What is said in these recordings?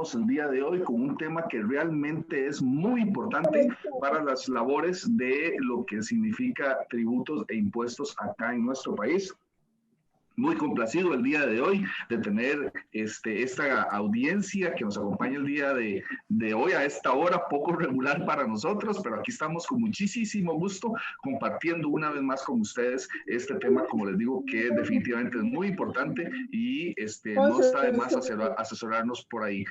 tenemos el día de hoy con un tema que realmente es muy importante para las labores de lo que significa tributos e impuestos acá en nuestro país. Muy complacido el día de hoy de tener esta audiencia que nos acompaña el día de hoy a esta hora, poco regular para nosotros, pero aquí estamos con muchísimo gusto compartiendo una vez más con ustedes este tema, como les digo, que definitivamente es muy importante y no está de más asesorarnos por ahí.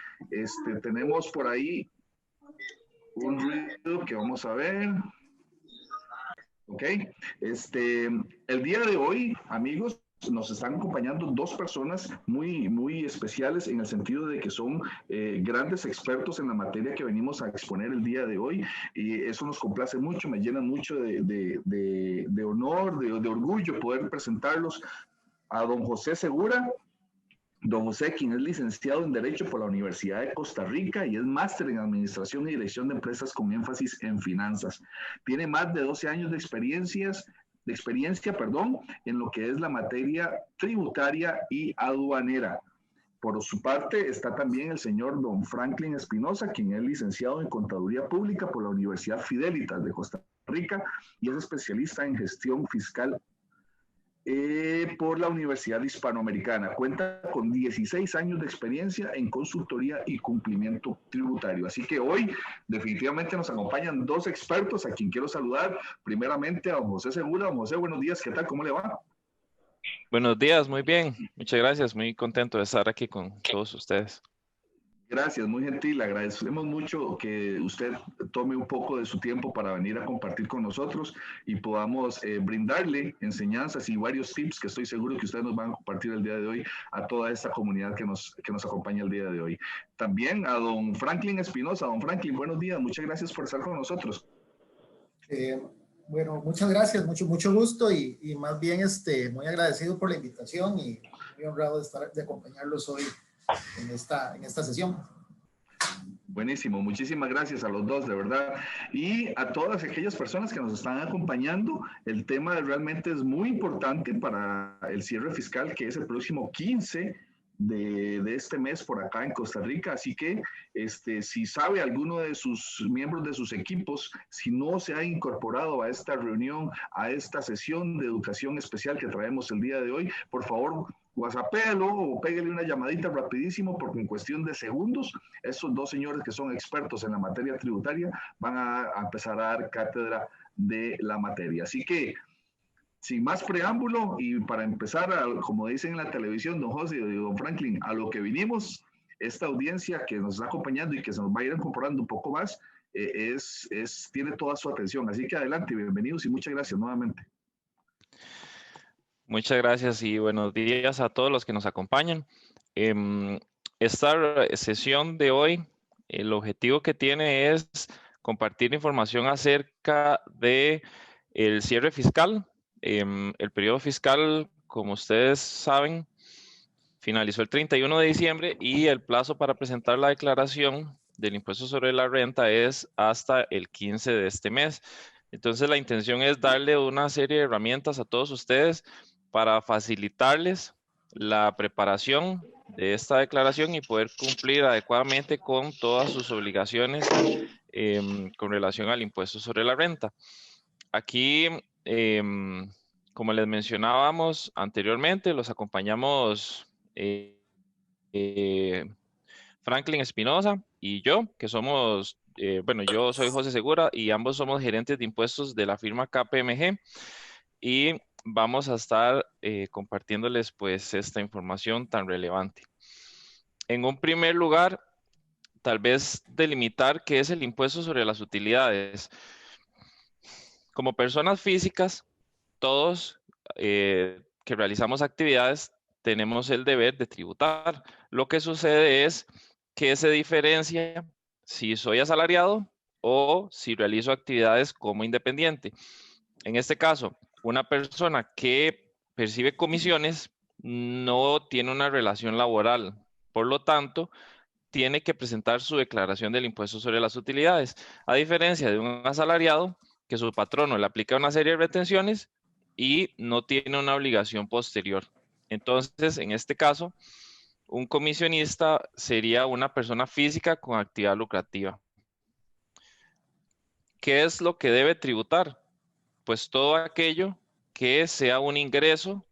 Tenemos por ahí un ruido que vamos a ver. Ok, el día de hoy, amigos, nos están acompañando dos personas muy especiales en el sentido de que son grandes expertos en la materia que venimos a exponer el día de hoy y eso nos complace mucho, me llena mucho de honor, de orgullo poder presentarlos a don José Segura. Don José, quien es licenciado en Derecho por la Universidad de Costa Rica y es máster en Administración y Dirección de Empresas con énfasis en finanzas. Tiene más de 12 años de experiencia, en lo que es la materia tributaria y aduanera. Por su parte, está también el señor don Franklin Espinosa, quien es licenciado en Contaduría Pública por la Universidad Fidelitas de Costa Rica y es especialista en gestión fiscal por la Universidad Hispanoamericana. Cuenta con 16 años de experiencia en consultoría y cumplimiento tributario. Así que hoy definitivamente nos acompañan dos expertos a quien quiero saludar. Primeramente a don José Segura. Don José, buenos días. ¿Qué tal? ¿Cómo le va? Buenos días, muy bien. Muchas gracias. Muy contento de estar aquí con todos ustedes. Gracias, muy gentil. Agradecemos mucho que usted tome un poco de su tiempo para venir a compartir con nosotros y podamos brindarle enseñanzas y varios tips que estoy seguro que ustedes nos van a compartir el día de hoy a toda esta comunidad que nos acompaña el día de hoy. También a don Franklin Espinosa. Don Franklin, buenos días. Muchas gracias por estar con nosotros. Bueno, muchas gracias, mucho gusto y más bien muy agradecido por la invitación y muy honrado de acompañarlos hoy en esta sesión. Buenísimo, muchísimas gracias a los dos, de verdad. Y a todas aquellas personas que nos están acompañando, el tema realmente es muy importante para el cierre fiscal, que es el próximo 15 de este mes por acá en Costa Rica. Así que si sabe alguno de sus miembros de sus equipos, si no se ha incorporado a esta reunión, a esta sesión de educación especial que traemos el día de hoy, por favor, WhatsAppéalo o pégale una llamadita rapidísimo porque en cuestión de segundos estos dos señores que son expertos en la materia tributaria van a empezar a dar cátedra de la materia. Así que sin más preámbulo y para empezar, como dicen en la televisión, don José y don Franklin, a lo que vinimos, esta audiencia que nos está acompañando y que se nos va a ir incorporando un poco más, tiene toda su atención. Así que adelante, bienvenidos y muchas gracias nuevamente. Muchas gracias y buenos días a todos los que nos acompañan. Esta sesión de hoy, el objetivo que tiene es compartir información acerca de el cierre fiscal. El periodo fiscal, como ustedes saben, finalizó el 31 de diciembre y el plazo para presentar la declaración del impuesto sobre la renta es hasta el 15 de este mes. Entonces, la intención es darle una serie de herramientas a todos ustedes para facilitarles la preparación de esta declaración y poder cumplir adecuadamente con todas sus obligaciones con relación al impuesto sobre la renta. Aquí, como les mencionábamos anteriormente, los acompañamos Franklin Espinosa y yo, que somos, yo soy José Segura y ambos somos gerentes de impuestos de la firma KPMG y vamos a estar compartiéndoles pues esta información tan relevante. En un primer lugar, tal vez delimitar qué es el impuesto sobre las utilidades. Como personas físicas, todos que realizamos actividades tenemos el deber de tributar. Lo que sucede es que se diferencia si soy asalariado o si realizo actividades como independiente. En este caso, una persona que percibe comisiones no tiene una relación laboral. Por lo tanto, tiene que presentar su declaración del impuesto sobre las utilidades. A diferencia de un asalariado, que su patrono le aplica una serie de retenciones y no tiene una obligación posterior. Entonces, en este caso, un comisionista sería una persona física con actividad lucrativa. ¿Qué es lo que debe tributar? Pues todo aquello que sea un ingreso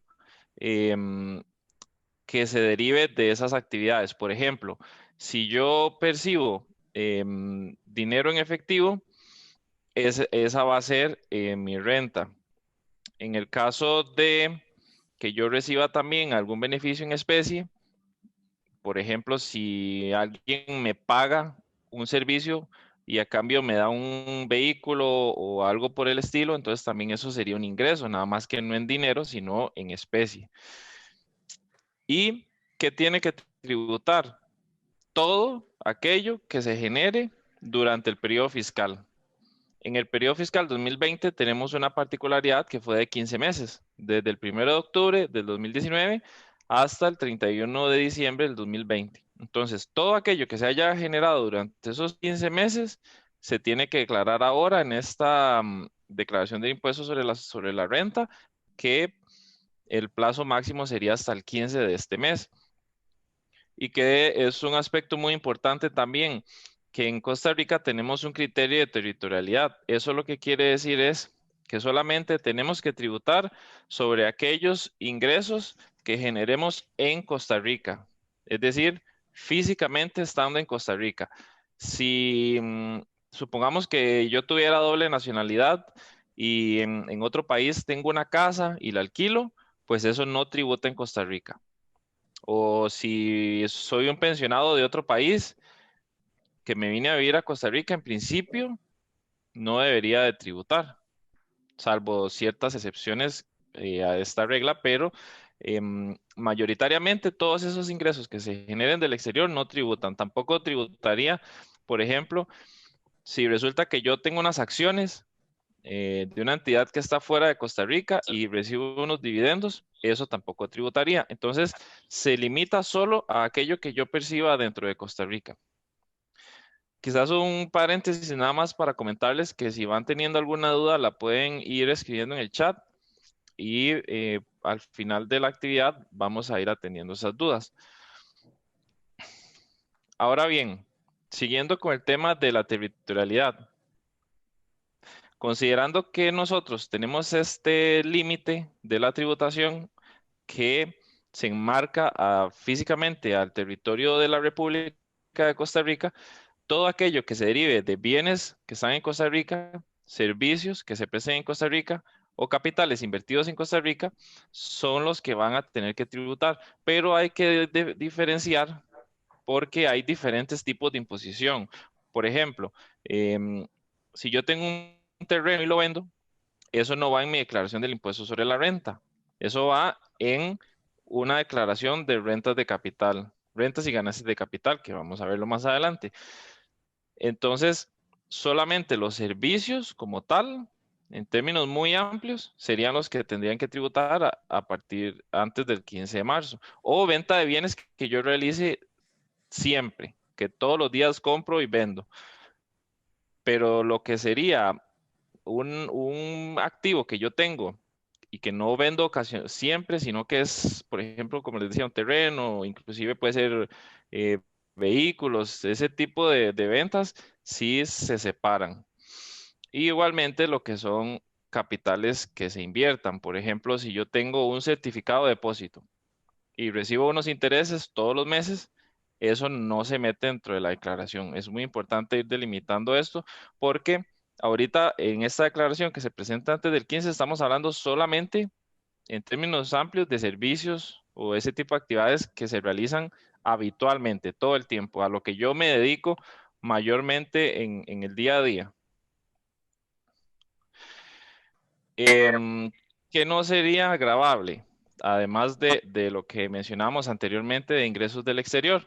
que se derive de esas actividades. Por ejemplo, si yo percibo dinero en efectivo, esa va a ser mi renta. En el caso de que yo reciba también algún beneficio en especie, por ejemplo, si alguien me paga un servicio y a cambio me da un vehículo o algo por el estilo, entonces también eso sería un ingreso, nada más que no en dinero, sino en especie. ¿Y qué tiene que tributar? Todo aquello que se genere durante el periodo fiscal. En el periodo fiscal 2020 tenemos una particularidad que fue de 15 meses, desde el 1 de octubre del 2019 hasta el 31 de diciembre del 2020. Entonces, todo aquello que se haya generado durante esos 15 meses se tiene que declarar ahora en esta declaración de impuestos sobre la renta, que el plazo máximo sería hasta el 15 de este mes. Y que es un aspecto muy importante también, que en Costa Rica tenemos un criterio de territorialidad. Eso lo que quiere decir es que solamente tenemos que tributar sobre aquellos ingresos que generemos en Costa Rica. Es decir, físicamente estando en Costa Rica. Si supongamos que yo tuviera doble nacionalidad y en otro país tengo una casa y la alquilo, pues eso no tributa en Costa Rica. O si soy un pensionado de otro país que me vine a vivir a Costa Rica, en principio no debería de tributar, salvo ciertas excepciones a esta regla, pero mayoritariamente todos esos ingresos que se generen del exterior no tributan. Tampoco tributaría, por ejemplo, si resulta que yo tengo unas acciones de una entidad que está fuera de Costa Rica y recibo unos dividendos, eso tampoco tributaría. Entonces, se limita solo a aquello que yo perciba dentro de Costa Rica. Quizás un paréntesis nada más para comentarles que si van teniendo alguna duda la pueden ir escribiendo en el chat y al final de la actividad vamos a ir atendiendo esas dudas. Ahora bien, siguiendo con el tema de la territorialidad, considerando que nosotros tenemos este límite de la tributación que se enmarca físicamente al territorio de la República de Costa Rica, todo aquello que se derive de bienes que están en Costa Rica, servicios que se presten en Costa Rica o capitales invertidos en Costa Rica son los que van a tener que tributar, pero hay que diferenciar porque hay diferentes tipos de imposición. Por ejemplo, si yo tengo un terreno y lo vendo, eso no va en mi declaración del impuesto sobre la renta. Eso va en una declaración de rentas de capital, rentas y ganancias de capital, que vamos a verlo más adelante. Entonces, solamente los servicios como tal, en términos muy amplios, serían los que tendrían que tributar a partir antes del 15 de marzo. O venta de bienes que yo realice siempre, que todos los días compro y vendo. Pero lo que sería un activo que yo tengo y que no vendo siempre, sino que es, por ejemplo, como les decía, un terreno, inclusive puede ser eh, vehículos, ese tipo de ventas, sí se separan. Y igualmente lo que son capitales que se inviertan. Por ejemplo, si yo tengo un certificado de depósito y recibo unos intereses todos los meses, eso no se mete dentro de la declaración. Es muy importante ir delimitando esto porque ahorita en esta declaración que se presenta antes del 15 estamos hablando solamente en términos amplios de servicios o ese tipo de actividades que se realizan habitualmente, todo el tiempo, a lo que yo me dedico mayormente en el día a día. Que no sería agravable, además de lo que mencionábamos anteriormente de ingresos del exterior.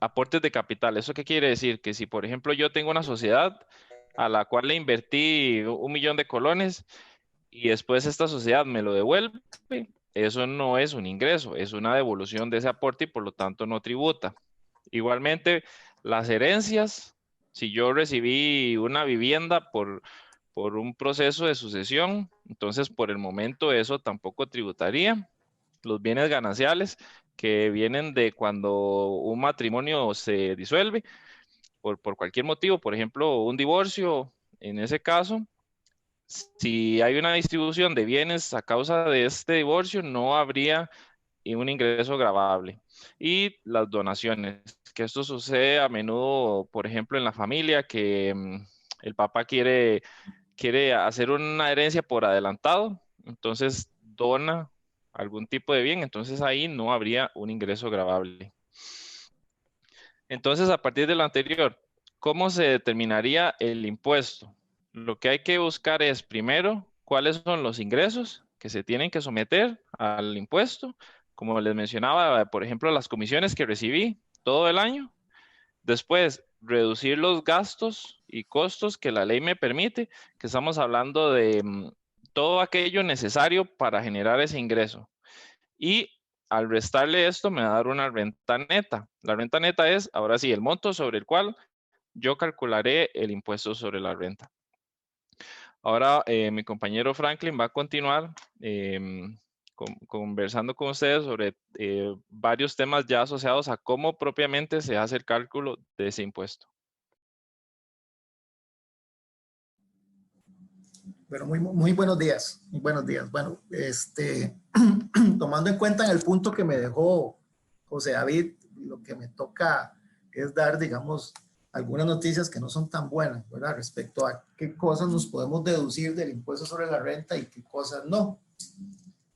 Aportes de capital. ¿Eso qué quiere decir? Que si, por ejemplo, yo tengo una sociedad a la cual le invertí 1 millón de colones y después esta sociedad me lo devuelve, eso no es un ingreso, es una devolución de ese aporte y por lo tanto no tributa. Igualmente, las herencias, si yo recibí una vivienda por un proceso de sucesión, entonces por el momento eso tampoco tributaría. Los bienes gananciales, que vienen de cuando un matrimonio se disuelve por cualquier motivo, por ejemplo, un divorcio. En ese caso, si hay una distribución de bienes a causa de este divorcio, no habría un ingreso gravable. Y las donaciones, que esto sucede a menudo, por ejemplo, en la familia, que el papá quiere hacer una herencia por adelantado, entonces dona algún tipo de bien, entonces ahí no habría un ingreso gravable. Entonces, a partir de lo anterior, ¿cómo se determinaría el impuesto? Lo que hay que buscar es, primero, cuáles son los ingresos que se tienen que someter al impuesto. Como les mencionaba, por ejemplo, las comisiones que recibí todo el año. Después, reducir los gastos y costos que la ley me permite, que estamos hablando de todo aquello necesario para generar ese ingreso. Y al restarle esto me va a dar una renta neta. La renta neta es, ahora sí, el monto sobre el cual yo calcularé el impuesto sobre la renta. Ahora mi compañero Franklin va a continuar conversando con ustedes sobre varios temas ya asociados a cómo propiamente se hace el cálculo de ese impuesto. Bueno, muy buenos días, muy buenos días. Bueno, tomando en cuenta en el punto que me dejó José David, lo que me toca es dar, digamos, algunas noticias que no son tan buenas, ¿verdad? Respecto a qué cosas nos podemos deducir del impuesto sobre la renta y qué cosas no.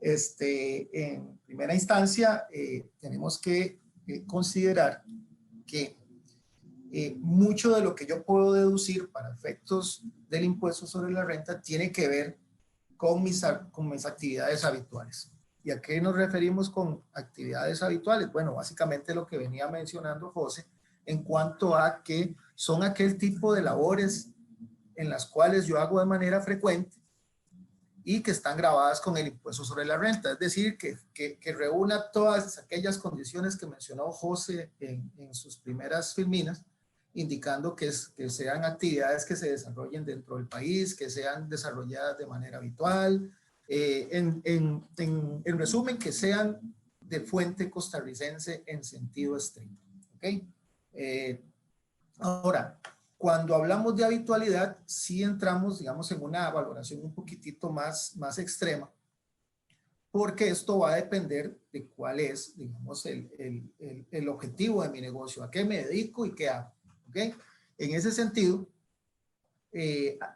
En primera instancia, tenemos que considerar que mucho de lo que yo puedo deducir para efectos del impuesto sobre la renta tiene que ver con mis actividades habituales. ¿Y a qué nos referimos con actividades habituales? Bueno, básicamente lo que venía mencionando José en cuanto a que son aquel tipo de labores en las cuales yo hago de manera frecuente y que están grabadas con el impuesto sobre la renta. Es decir, que reúna todas aquellas condiciones que mencionó José en sus primeras filminas, indicando que sean actividades que se desarrollen dentro del país, que sean desarrolladas de manera habitual, en resumen, que sean de fuente costarricense en sentido estricto. ¿Okay? Ahora, cuando hablamos de habitualidad, sí entramos, digamos, en una valoración un poquitito más extrema, porque esto va a depender de cuál es, digamos, el objetivo de mi negocio, a qué me dedico y qué hago. ¿Okay? En ese sentido,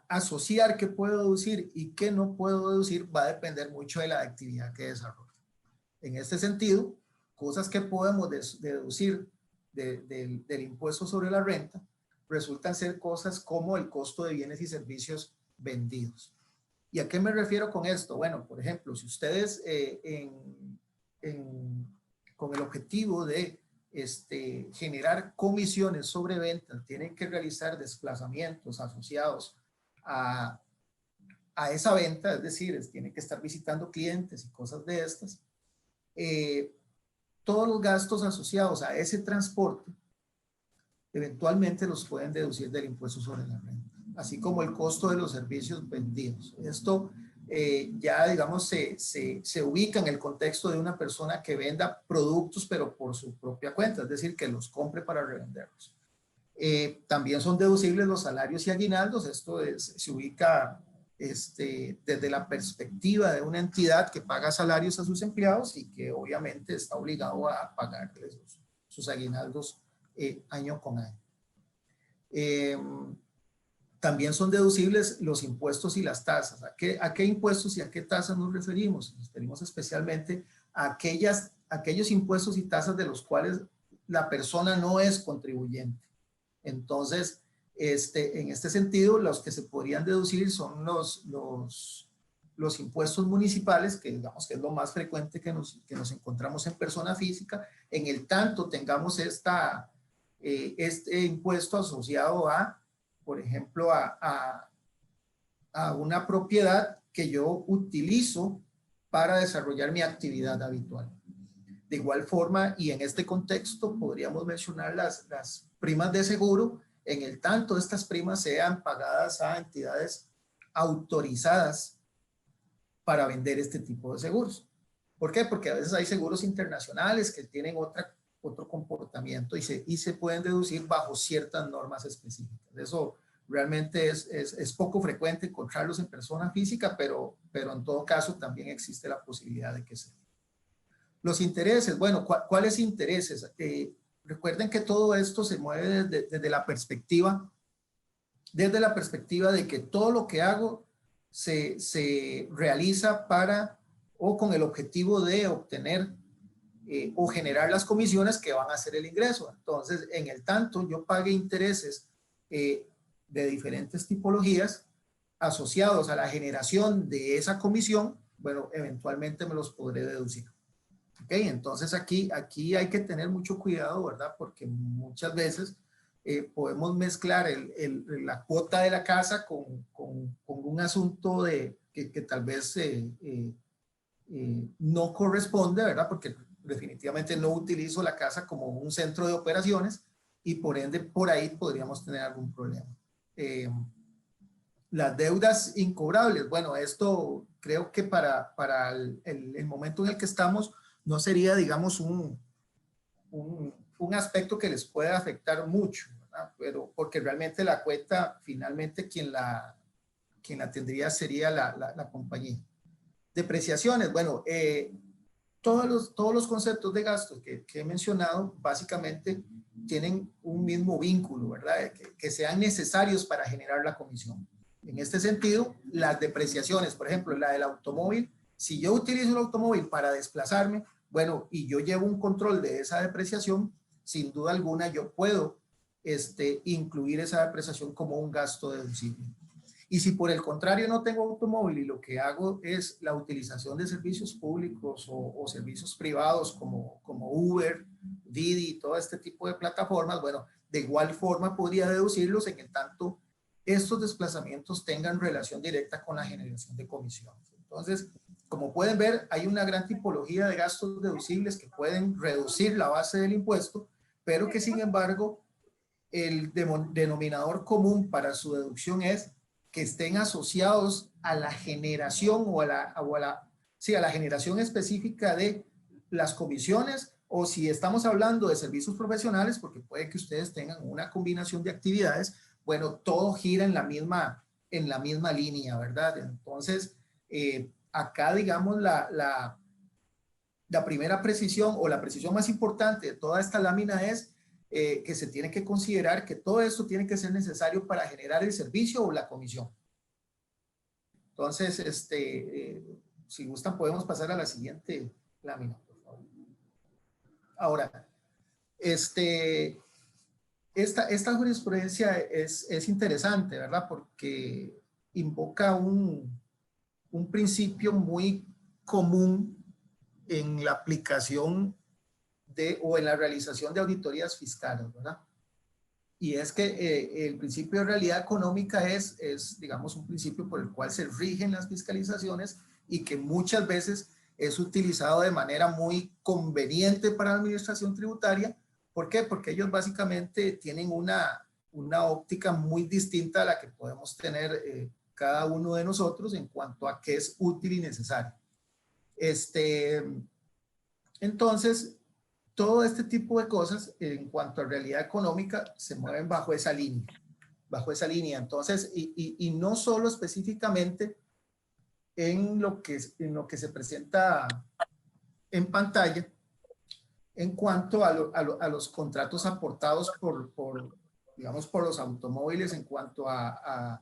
asociar qué puedo deducir y qué no puedo deducir va a depender mucho de la actividad que desarrollo. En este sentido, cosas que podemos deducir del impuesto sobre la renta resultan ser cosas como el costo de bienes y servicios vendidos. ¿Y a qué me refiero con esto? Bueno, por ejemplo, si ustedes con el objetivo de generar comisiones sobre ventas tienen que realizar desplazamientos asociados a esa venta, es decir, tienen que estar visitando clientes y cosas de estas, todos los gastos asociados a ese transporte eventualmente los pueden deducir del impuesto sobre la renta, así como el costo de los servicios vendidos. Esto ya, digamos, se ubica en el contexto de una persona que venda productos, pero por su propia cuenta, es decir, que los compre para revenderlos. También son deducibles los salarios y aguinaldos. Esto se ubica desde la perspectiva de una entidad que paga salarios a sus empleados y que obviamente está obligado a pagarles sus aguinaldos año con año. También son deducibles los impuestos y las tasas. ¿A qué impuestos y a qué tasas nos referimos? Nos referimos especialmente a aquellos impuestos y tasas de los cuales la persona no es contribuyente. Entonces, en este sentido, los que se podrían deducir son los impuestos municipales, que digamos que es lo más frecuente que nos encontramos en persona física, en el tanto tengamos este impuesto asociado a, por ejemplo, a una propiedad que yo utilizo para desarrollar mi actividad habitual. De igual forma, y en este contexto, podríamos mencionar las primas de seguro, en el tanto estas primas sean pagadas a entidades autorizadas para vender este tipo de seguros. ¿Por qué? Porque a veces hay seguros internacionales que tienen otro comportamiento y se pueden deducir bajo ciertas normas específicas. Eso realmente es poco frecuente encontrarlos en persona física, pero en todo caso también existe la posibilidad de que sea. Los intereses, bueno, ¿cuáles intereses? Recuerden que todo esto se mueve desde la perspectiva de que todo lo que hago se realiza para o con el objetivo de obtener o generar las comisiones que van a hacer el ingreso. Entonces, en el tanto yo pague intereses de diferentes tipologías asociados a la generación de esa comisión, bueno, eventualmente me los podré deducir. ¿Ok? Entonces aquí hay que tener mucho cuidado, ¿verdad? Porque muchas veces podemos mezclar la cuota de la casa con un asunto que tal vez no corresponde, ¿verdad? Porque definitivamente no utilizo la casa como un centro de operaciones y por ende por ahí podríamos tener algún problema. Las deudas incobrables, bueno, esto creo que para el momento en el que estamos no sería, digamos, un aspecto que les pueda afectar mucho, ¿verdad? Pero porque realmente la cuenta, finalmente quien la tendría sería la compañía. Depreciaciones, bueno, todos los conceptos de gastos que he mencionado básicamente tienen un mismo vínculo, ¿verdad? Que sean necesarios para generar la comisión. En este sentido, las depreciaciones, por ejemplo, la del automóvil, si yo utilizo el automóvil para desplazarme, bueno, y yo llevo un control de esa depreciación, sin duda alguna yo puedo incluir esa depreciación como un gasto deducible. Y si por el contrario no tengo automóvil y lo que hago es la utilización de servicios públicos o servicios privados como Uber, Didi, todo este tipo de plataformas, bueno, de igual forma podría deducirlos en tanto estos desplazamientos tengan relación directa con la generación de comisiones. Entonces, como pueden ver, hay una gran tipología de gastos deducibles que pueden reducir la base del impuesto, pero que sin embargo el denominador común para su deducción es que estén asociados a la generación o a la generación específica de las comisiones, o si estamos hablando de servicios profesionales, porque puede que ustedes tengan una combinación de actividades, bueno, todo gira en la misma línea, ¿verdad? Entonces, acá, digamos, la primera precisión o la precisión más importante de toda esta lámina es que se tiene que considerar que todo esto tiene que ser necesario para generar el servicio o la comisión. Entonces, si gustan, podemos pasar a la siguiente lámina, por favor. Ahora, esta jurisprudencia es interesante, ¿verdad? Porque invoca un principio muy común en la aplicación o en la realización de auditorías fiscales, ¿verdad? Y es que el principio de realidad económica es, digamos, un principio por el cual se rigen las fiscalizaciones y que muchas veces es utilizado de manera muy conveniente para la administración tributaria. ¿Por qué? Porque ellos básicamente tienen una óptica muy distinta a la que podemos tener cada uno de nosotros en cuanto a qué es útil y necesario. Entonces, todo este tipo de cosas en cuanto a realidad económica se mueven bajo esa línea. Entonces, y no solo específicamente en lo que se presenta en pantalla en cuanto a los contratos aportados digamos, por los automóviles, en cuanto a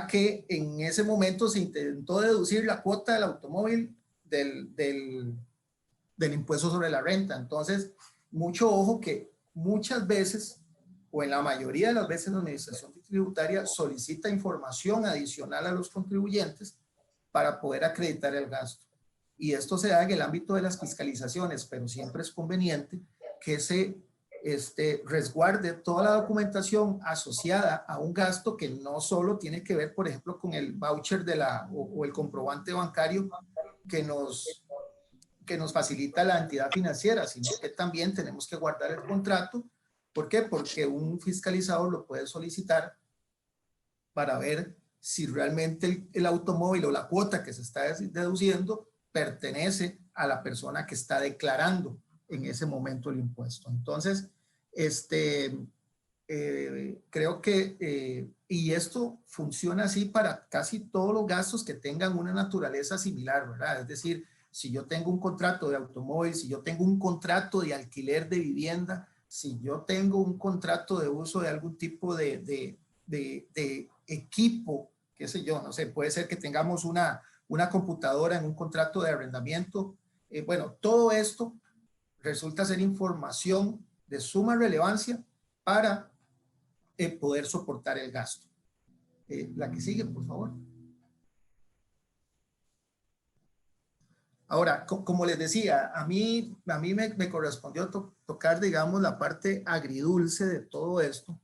que en ese momento se intentó deducir la cuota del automóvil del impuesto sobre la renta. Entonces, mucho ojo que muchas veces, o en la mayoría de las veces, la administración tributaria solicita información adicional a los contribuyentes para poder acreditar el gasto. Y esto se da en el ámbito de las fiscalizaciones, pero siempre es conveniente que se resguarde toda la documentación asociada a un gasto que no solo tiene que ver, por ejemplo, con el voucher o el comprobante bancario que nos facilita la entidad financiera, sino que también tenemos que guardar el contrato. ¿Por qué? Porque un fiscalizador lo puede solicitar para ver si realmente el automóvil o la cuota que se está deduciendo pertenece a la persona que está declarando en ese momento el impuesto. Entonces, creo que, y esto funciona así para casi todos los gastos que tengan una naturaleza similar, ¿verdad? Es decir, si yo tengo un contrato de automóvil, si yo tengo un contrato de alquiler de vivienda, si yo tengo un contrato de uso de algún tipo de equipo, qué sé yo, no sé, puede ser que tengamos una computadora en un contrato de arrendamiento. Bueno, todo esto resulta ser información de suma relevancia para poder soportar el gasto. La que sigue, por favor. Ahora, como les decía, a mí me correspondió tocar, digamos, la parte agridulce de todo esto,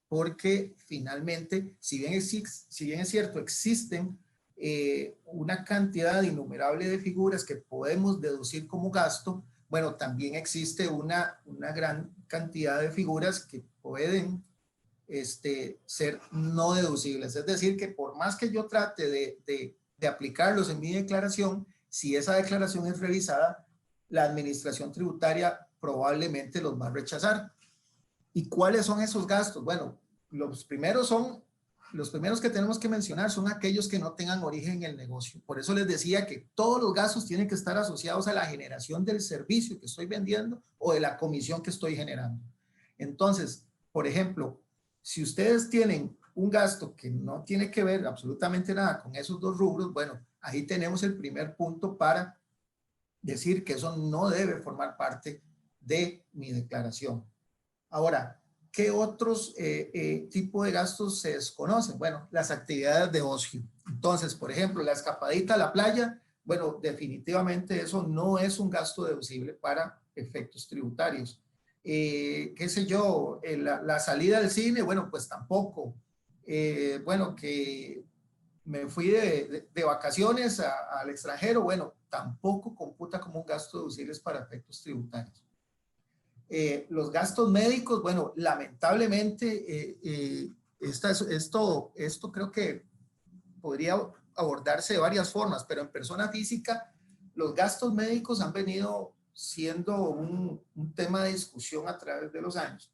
porque finalmente, si bien es cierto, existen una cantidad innumerable de figuras que podemos deducir como gasto, bueno, también existe una gran cantidad de figuras que pueden ser no deducibles. Es decir, que por más que yo trate de aplicarlos en mi declaración, si esa declaración es revisada, la administración tributaria probablemente los va a rechazar. ¿Y cuáles son esos gastos? Bueno, los primeros que tenemos que mencionar son aquellos que no tengan origen en el negocio. Por eso les decía que todos los gastos tienen que estar asociados a la generación del servicio que estoy vendiendo o de la comisión que estoy generando. Entonces, por ejemplo, si ustedes tienen un gasto que no tiene que ver absolutamente nada con esos dos rubros, bueno, ahí tenemos el primer punto para decir que eso no debe formar parte de mi declaración. Ahora, ¿qué otros tipos de gastos se desconocen? Bueno, las actividades de ocio. Entonces, por ejemplo, la escapadita a la playa, bueno, definitivamente eso no es un gasto deducible para efectos tributarios. ¿Qué sé yo? La salida al cine, bueno, pues tampoco. Bueno, que me fui de vacaciones al extranjero, bueno, tampoco computa como un gasto deducible para efectos tributarios. Los gastos médicos, bueno, lamentablemente, esto creo que podría abordarse de varias formas, pero en persona física, los gastos médicos han venido siendo un tema de discusión a través de los años,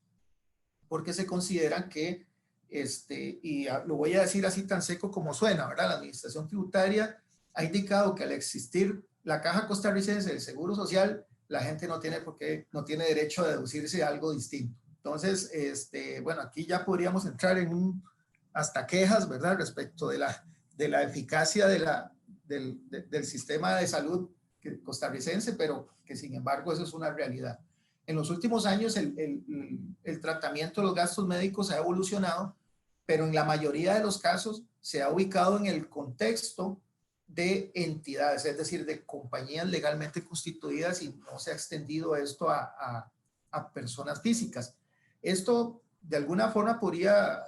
porque se consideran que, y lo voy a decir así tan seco como suena, ¿verdad? La administración tributaria ha indicado que al existir la Caja Costarricense del Seguro Social, la gente no tiene derecho a deducirse algo distinto. Entonces, bueno, aquí ya podríamos entrar en hasta quejas, ¿verdad? Respecto de la eficacia del sistema de salud costarricense, pero que sin embargo eso es una realidad. En los últimos años el tratamiento de los gastos médicos ha evolucionado, pero en la mayoría de los casos se ha ubicado en el contexto de entidades, es decir, de compañías legalmente constituidas, y no se ha extendido esto a personas físicas. Esto de alguna forma podría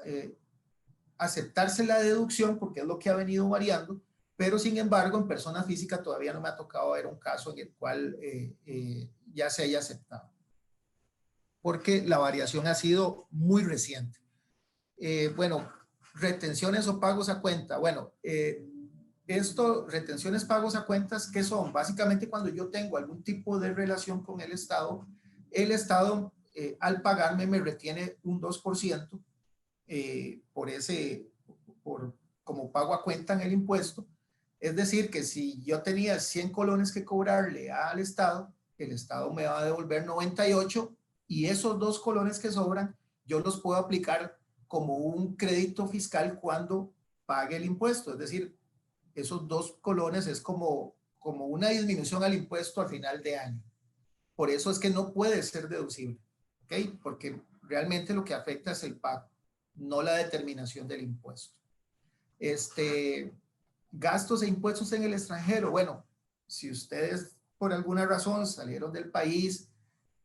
aceptarse la deducción porque es lo que ha venido variando, pero sin embargo en persona física todavía no me ha tocado ver un caso en el cual ya se haya aceptado, porque la variación ha sido muy reciente. Bueno, retenciones o pagos a cuenta. Bueno, retenciones, pagos a cuentas, ¿qué son? Básicamente cuando yo tengo algún tipo de relación con el Estado al pagarme me retiene un 2% como pago a cuenta en el impuesto. Es decir, que si yo tenía 100 colones que cobrarle al Estado, el Estado me va a devolver 98, y esos 2 colones que sobran yo los puedo aplicar como un crédito fiscal cuando pague el impuesto. Es decir, esos 2 colones es como una disminución al impuesto al final de año. Por eso es que no puede ser deducible, ¿ok? Porque realmente lo que afecta es el pago, no la determinación del impuesto. Gastos e impuestos en el extranjero. Bueno, si ustedes por alguna razón salieron del país,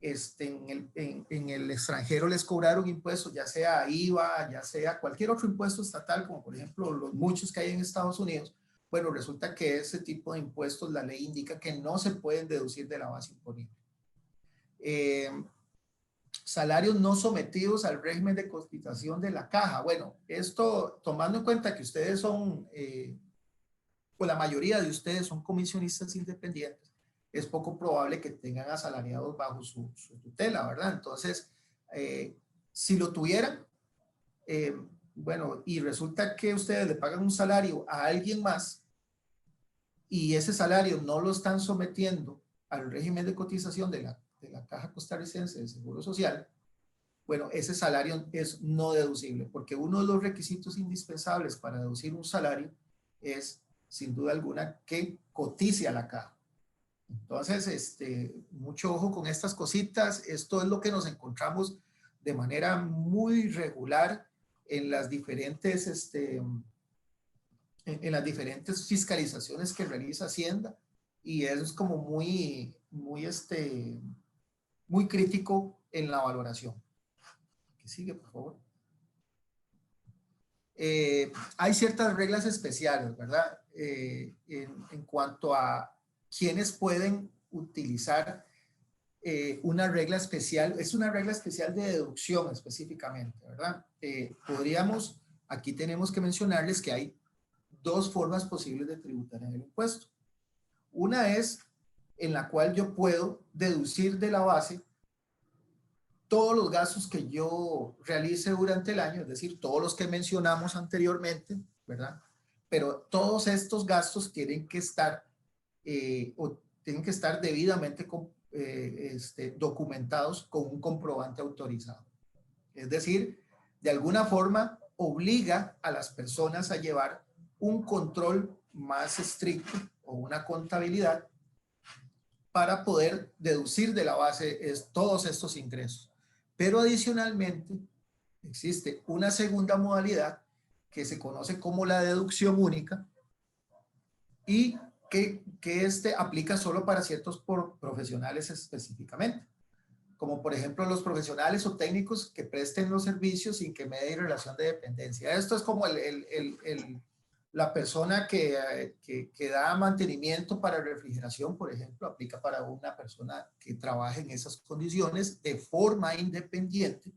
en el extranjero les cobraron impuestos, ya sea IVA, ya sea cualquier otro impuesto estatal, como por ejemplo los muchos que hay en Estados Unidos, bueno, resulta que ese tipo de impuestos la ley indica que no se pueden deducir de la base imponible. Salarios no sometidos al régimen de cotización de la caja. Bueno, esto tomando en cuenta que ustedes son pues la mayoría de ustedes son comisionistas independientes, es poco probable que tengan asalariados bajo su tutela, ¿verdad? Entonces, si lo tuvieran, bueno, y resulta que ustedes le pagan un salario a alguien más y ese salario no lo están sometiendo al régimen de cotización de la Caja Costarricense de Seguro Social, bueno, ese salario es no deducible, porque uno de los requisitos indispensables para deducir un salario es, sin duda alguna, que cotice a la caja. Entonces, mucho ojo con estas cositas. Esto es lo que nos encontramos de manera muy regular en las diferentes, en las diferentes fiscalizaciones que realiza Hacienda, y es como muy, muy crítico en la valoración. Que sigue, por favor. Hay ciertas reglas especiales, ¿verdad? En cuanto a quienes pueden utilizar una regla especial, es una regla especial de deducción específicamente, ¿verdad? Podríamos, aquí tenemos que mencionarles que hay dos formas posibles de tributar en el impuesto. Una es en la cual yo puedo deducir de la base todos los gastos que yo realice durante el año, es decir, todos los que mencionamos anteriormente, ¿verdad? Pero todos estos gastos tienen que estar, debidamente documentados con un comprobante autorizado. Es decir, de alguna forma obliga a las personas a llevar un control más estricto o una contabilidad para poder deducir de la base todos estos ingresos. Pero adicionalmente existe una segunda modalidad que se conoce como la deducción única y que aplica solo para ciertos profesionales específicamente, como por ejemplo los profesionales o técnicos que presten los servicios sin que medie relación de dependencia. Esto es como la persona que da mantenimiento para refrigeración, por ejemplo, aplica para una persona que trabaje en esas condiciones de forma independiente.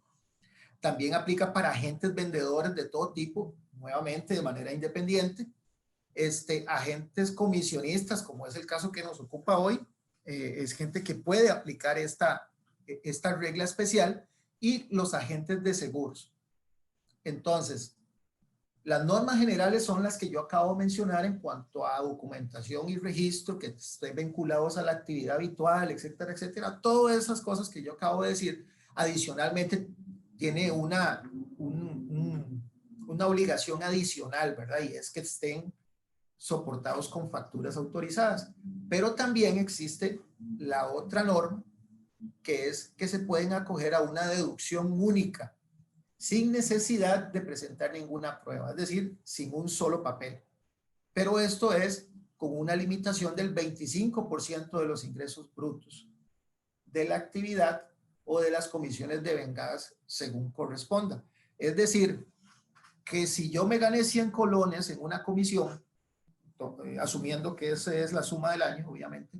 También aplica para agentes vendedores de todo tipo, nuevamente de manera independiente. Agentes comisionistas, como es el caso que nos ocupa hoy, es gente que puede aplicar esta regla especial, y los agentes de seguros. Entonces, las normas generales son las que yo acabo de mencionar en cuanto a documentación y registro, que estén vinculados a la actividad habitual, etcétera, etcétera. Todas esas cosas que yo acabo de decir, adicionalmente, tiene una obligación adicional, ¿verdad? Y es que estén soportados con facturas autorizadas. Pero también existe la otra norma, que es que se pueden acoger a una deducción única, sin necesidad de presentar ninguna prueba, es decir, sin un solo papel. Pero esto es con una limitación del 25% de los ingresos brutos de la actividad o de las comisiones devengadas según corresponda. Es decir, que si yo me gané 100 colones en una comisión, asumiendo que esa es la suma del año, obviamente,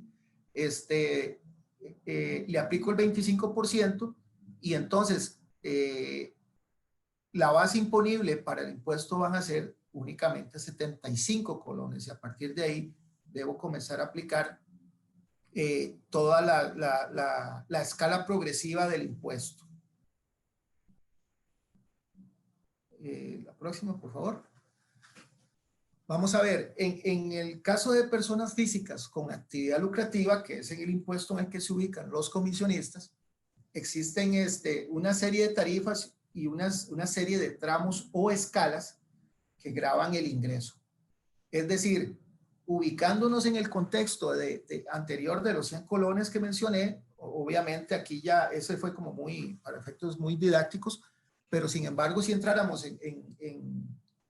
le aplico el 25% y entonces la base imponible para el impuesto van a ser únicamente 75 colones, y a partir de ahí debo comenzar a aplicar toda la escala progresiva del impuesto. La próxima, por favor. Vamos a ver, en el caso de personas físicas con actividad lucrativa, que es en el impuesto en el que se ubican los comisionistas, existen una serie de tarifas y una serie de tramos o escalas que gravan el ingreso. Es decir, ubicándonos en el contexto anterior de los 100 colones que mencioné, obviamente aquí ya ese fue como para efectos muy didácticos, pero sin embargo si entráramos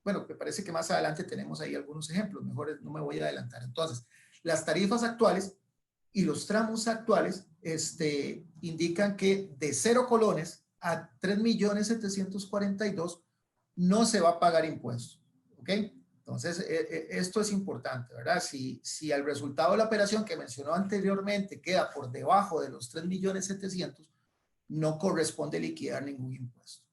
bueno, me parece que más adelante tenemos ahí algunos ejemplos, mejor no me voy a adelantar. Entonces, las tarifas actuales y los tramos actuales indican que de 0 colones a 3.742.000 no se va a pagar impuesto, ¿ok? Entonces, esto es importante, ¿verdad? Si al resultado de la operación que mencionó anteriormente queda por debajo de los 3.700.000, no corresponde liquidar ningún impuesto.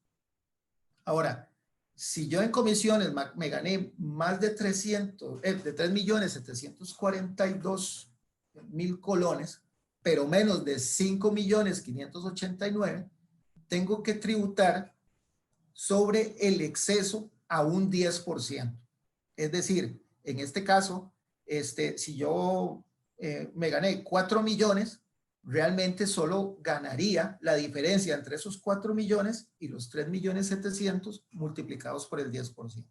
Ahora, Si yo en comisiones me gané más de 3.742.000 colones, pero menos de 5.589.000, tengo que tributar sobre el exceso a un 10%. Es decir, en este caso, si yo me gané 4 millones, realmente solo ganaría la diferencia entre esos 4 millones y los 3.700.000 multiplicados por el 10%.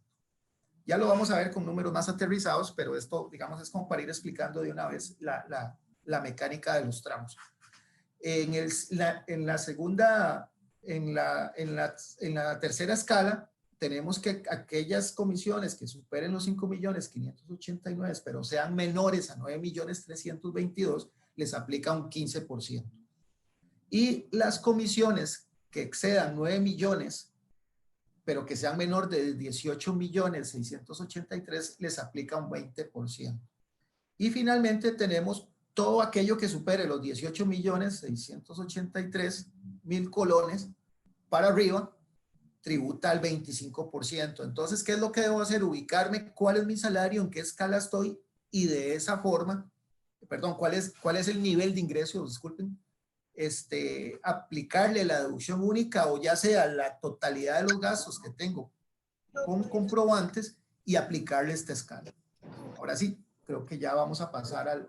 Ya lo vamos a ver con números más aterrizados, pero esto, digamos, es como para ir explicando de una vez la mecánica de los tramos. En la segunda, en la tercera escala, tenemos que aquellas comisiones que superen los 5.589.000, pero sean menores a 9.322.000, les aplica un 15%. Y las comisiones que excedan 9 millones, pero que sean menor de 18.683.000, les aplica un 20%. Y finalmente tenemos todo aquello que supere los 18.683.000 colones para arriba, tributa al 25%. Entonces, ¿qué es lo que debo hacer? Ubicarme cuál es mi salario, en qué escala estoy, y de esa forma, perdón, cuál es el nivel de ingresos, disculpen, aplicarle la deducción única o ya sea la totalidad de los gastos que tengo con comprobantes y aplicarle esta escala. Ahora sí, creo que ya vamos a pasar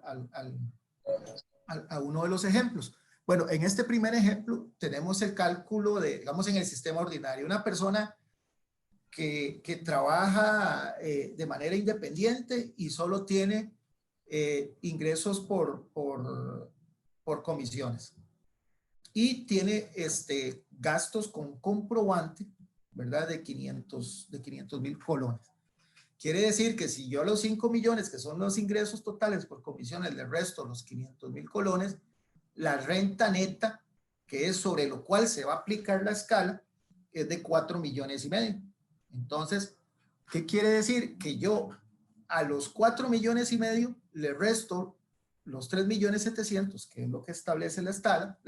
a uno de los ejemplos. Bueno, en este primer ejemplo tenemos el cálculo de, digamos, en el sistema ordinario. Una persona que trabaja de manera independiente y solo tiene ingresos por comisiones. Y tiene gastos con comprobante, ¿verdad? De 500.000 colones. Quiere decir que si yo los 5 millones, que son los ingresos totales por comisiones, le resto los 500.000 colones, la renta neta, que es sobre lo cual se va a aplicar la escala, es de 4,5 millones. Entonces, ¿qué quiere decir? Que yo a los 4,5 millones le resto los 3.700.000, que es lo que establece la escala,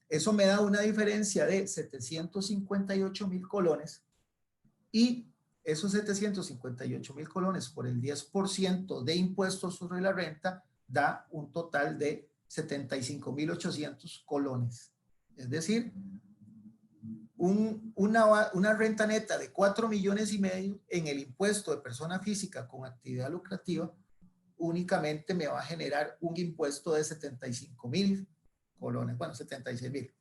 eso me da una diferencia de 758.000 colones, y esos 758.000 colones por el 10% de impuestos sobre la renta da un total de 75.800 colones. Es decir, una renta neta de 4,5 millones en el impuesto de persona física con actividad lucrativa únicamente me va a generar un impuesto de 75.000 colones, bueno, 76.000.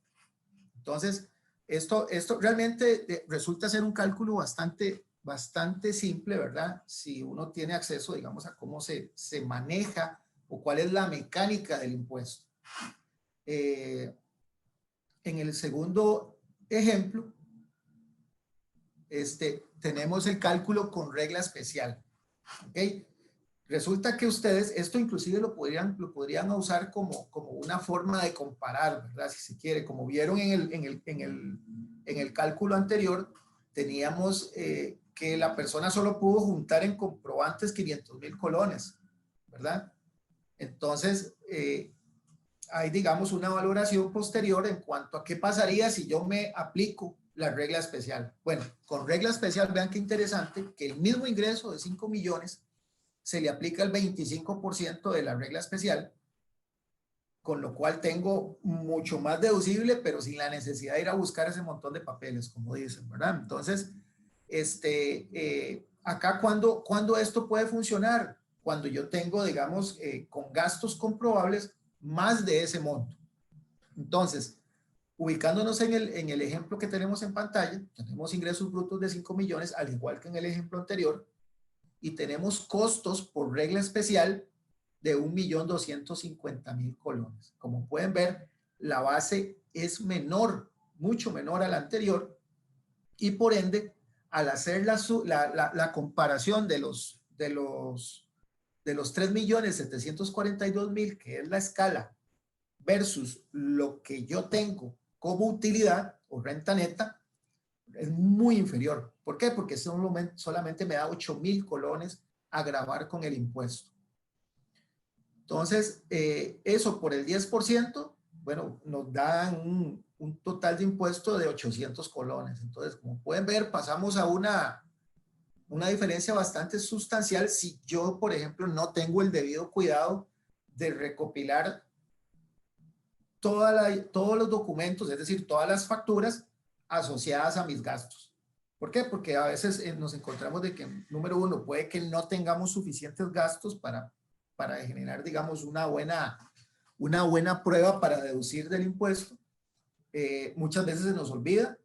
Entonces, esto realmente resulta ser un cálculo bastante simple, ¿verdad? Si uno tiene acceso, digamos, a cómo se maneja o cuál es la mecánica del impuesto. En el segundo ejemplo, tenemos el cálculo con regla especial. ¿Ok? Resulta que ustedes, esto inclusive lo podrían usar como una forma de comparar, ¿verdad? Si se quiere, como vieron en el cálculo anterior, teníamos que la persona solo pudo juntar en comprobantes 500.000 colones, ¿verdad? Entonces, hay, digamos, una valoración posterior en cuanto a qué pasaría si yo me aplico la regla especial. Bueno, con regla especial, vean qué interesante, que el mismo ingreso de 5 millones se le aplica el 25% de la regla especial, con lo cual tengo mucho más deducible, pero sin la necesidad de ir a buscar ese montón de papeles, como dicen, ¿verdad? Entonces, acá, ¿cuándo esto puede funcionar? Cuando yo tengo, digamos, con gastos comprobables más de ese monto. Entonces, ubicándonos en el ejemplo que tenemos en pantalla, tenemos ingresos brutos de 5 millones, al igual que en el ejemplo anterior, y tenemos costos por regla especial de 1.250.000 colones. Como pueden ver, la base es menor, mucho menor a la anterior, y por ende, al hacer la comparación de los 3.742.000, que es la escala, versus lo que yo tengo como utilidad o renta neta, es muy inferior. ¿Por qué? Porque solamente me da 8.000 colones a gravar con el impuesto. Entonces, eso por el 10%, bueno, nos dan un total de impuesto de 800 colones. Entonces, como pueden ver, pasamos a una diferencia bastante sustancial si yo, por ejemplo, no tengo el debido cuidado de recopilar todos los documentos, es decir, todas las facturas asociadas a mis gastos. ¿Por qué? Porque a veces nos encontramos de que, número uno, puede que no tengamos suficientes gastos para generar, digamos, una buena prueba para deducir del impuesto. Muchas veces se nos olvida,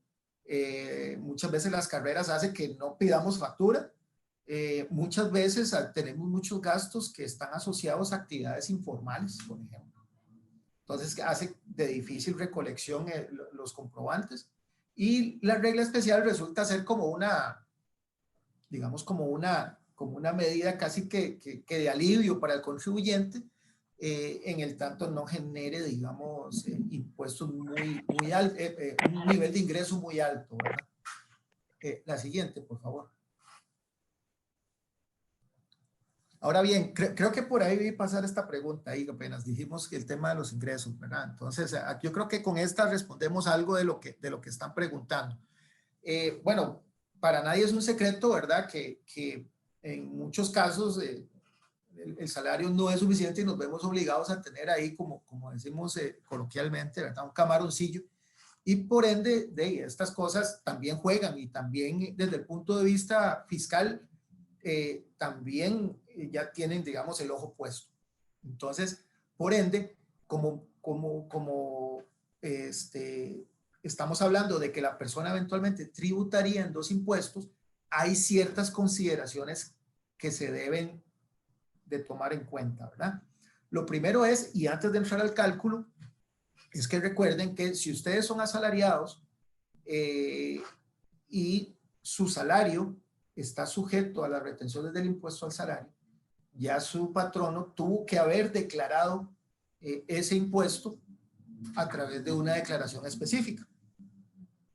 muchas veces las carreras hacen que no pidamos factura, muchas veces tenemos muchos gastos que están asociados a actividades informales, por ejemplo. Entonces hace de difícil recolección los comprobantes, y la regla especial resulta ser como una, digamos, como una medida casi que de alivio para el contribuyente, en el tanto no genere, digamos, impuestos muy altos, un nivel de ingreso muy alto, ¿verdad? La siguiente, por favor. Ahora bien, creo que por ahí vi pasar esta pregunta ahí, apenas dijimos que el tema de los ingresos, ¿verdad? Entonces, yo creo que con esta respondemos algo de lo que están preguntando. Bueno, para nadie es un secreto, ¿verdad? Que en muchos casos el salario no es suficiente y nos vemos obligados a tener ahí, como decimos coloquialmente, ¿verdad? Un camaroncillo. Y por ende, estas cosas también juegan, y también desde el punto de vista fiscal, también ya tienen, digamos, el ojo puesto. Entonces, por ende, estamos hablando de que la persona eventualmente tributaría en dos impuestos, hay ciertas consideraciones que se deben de tomar en cuenta, ¿verdad? Lo primero es, y antes de entrar al cálculo, es que recuerden que si ustedes son asalariados y su salario está sujeto a las retenciones del impuesto al salario, ya su patrono tuvo que haber declarado ese impuesto a través de una declaración específica.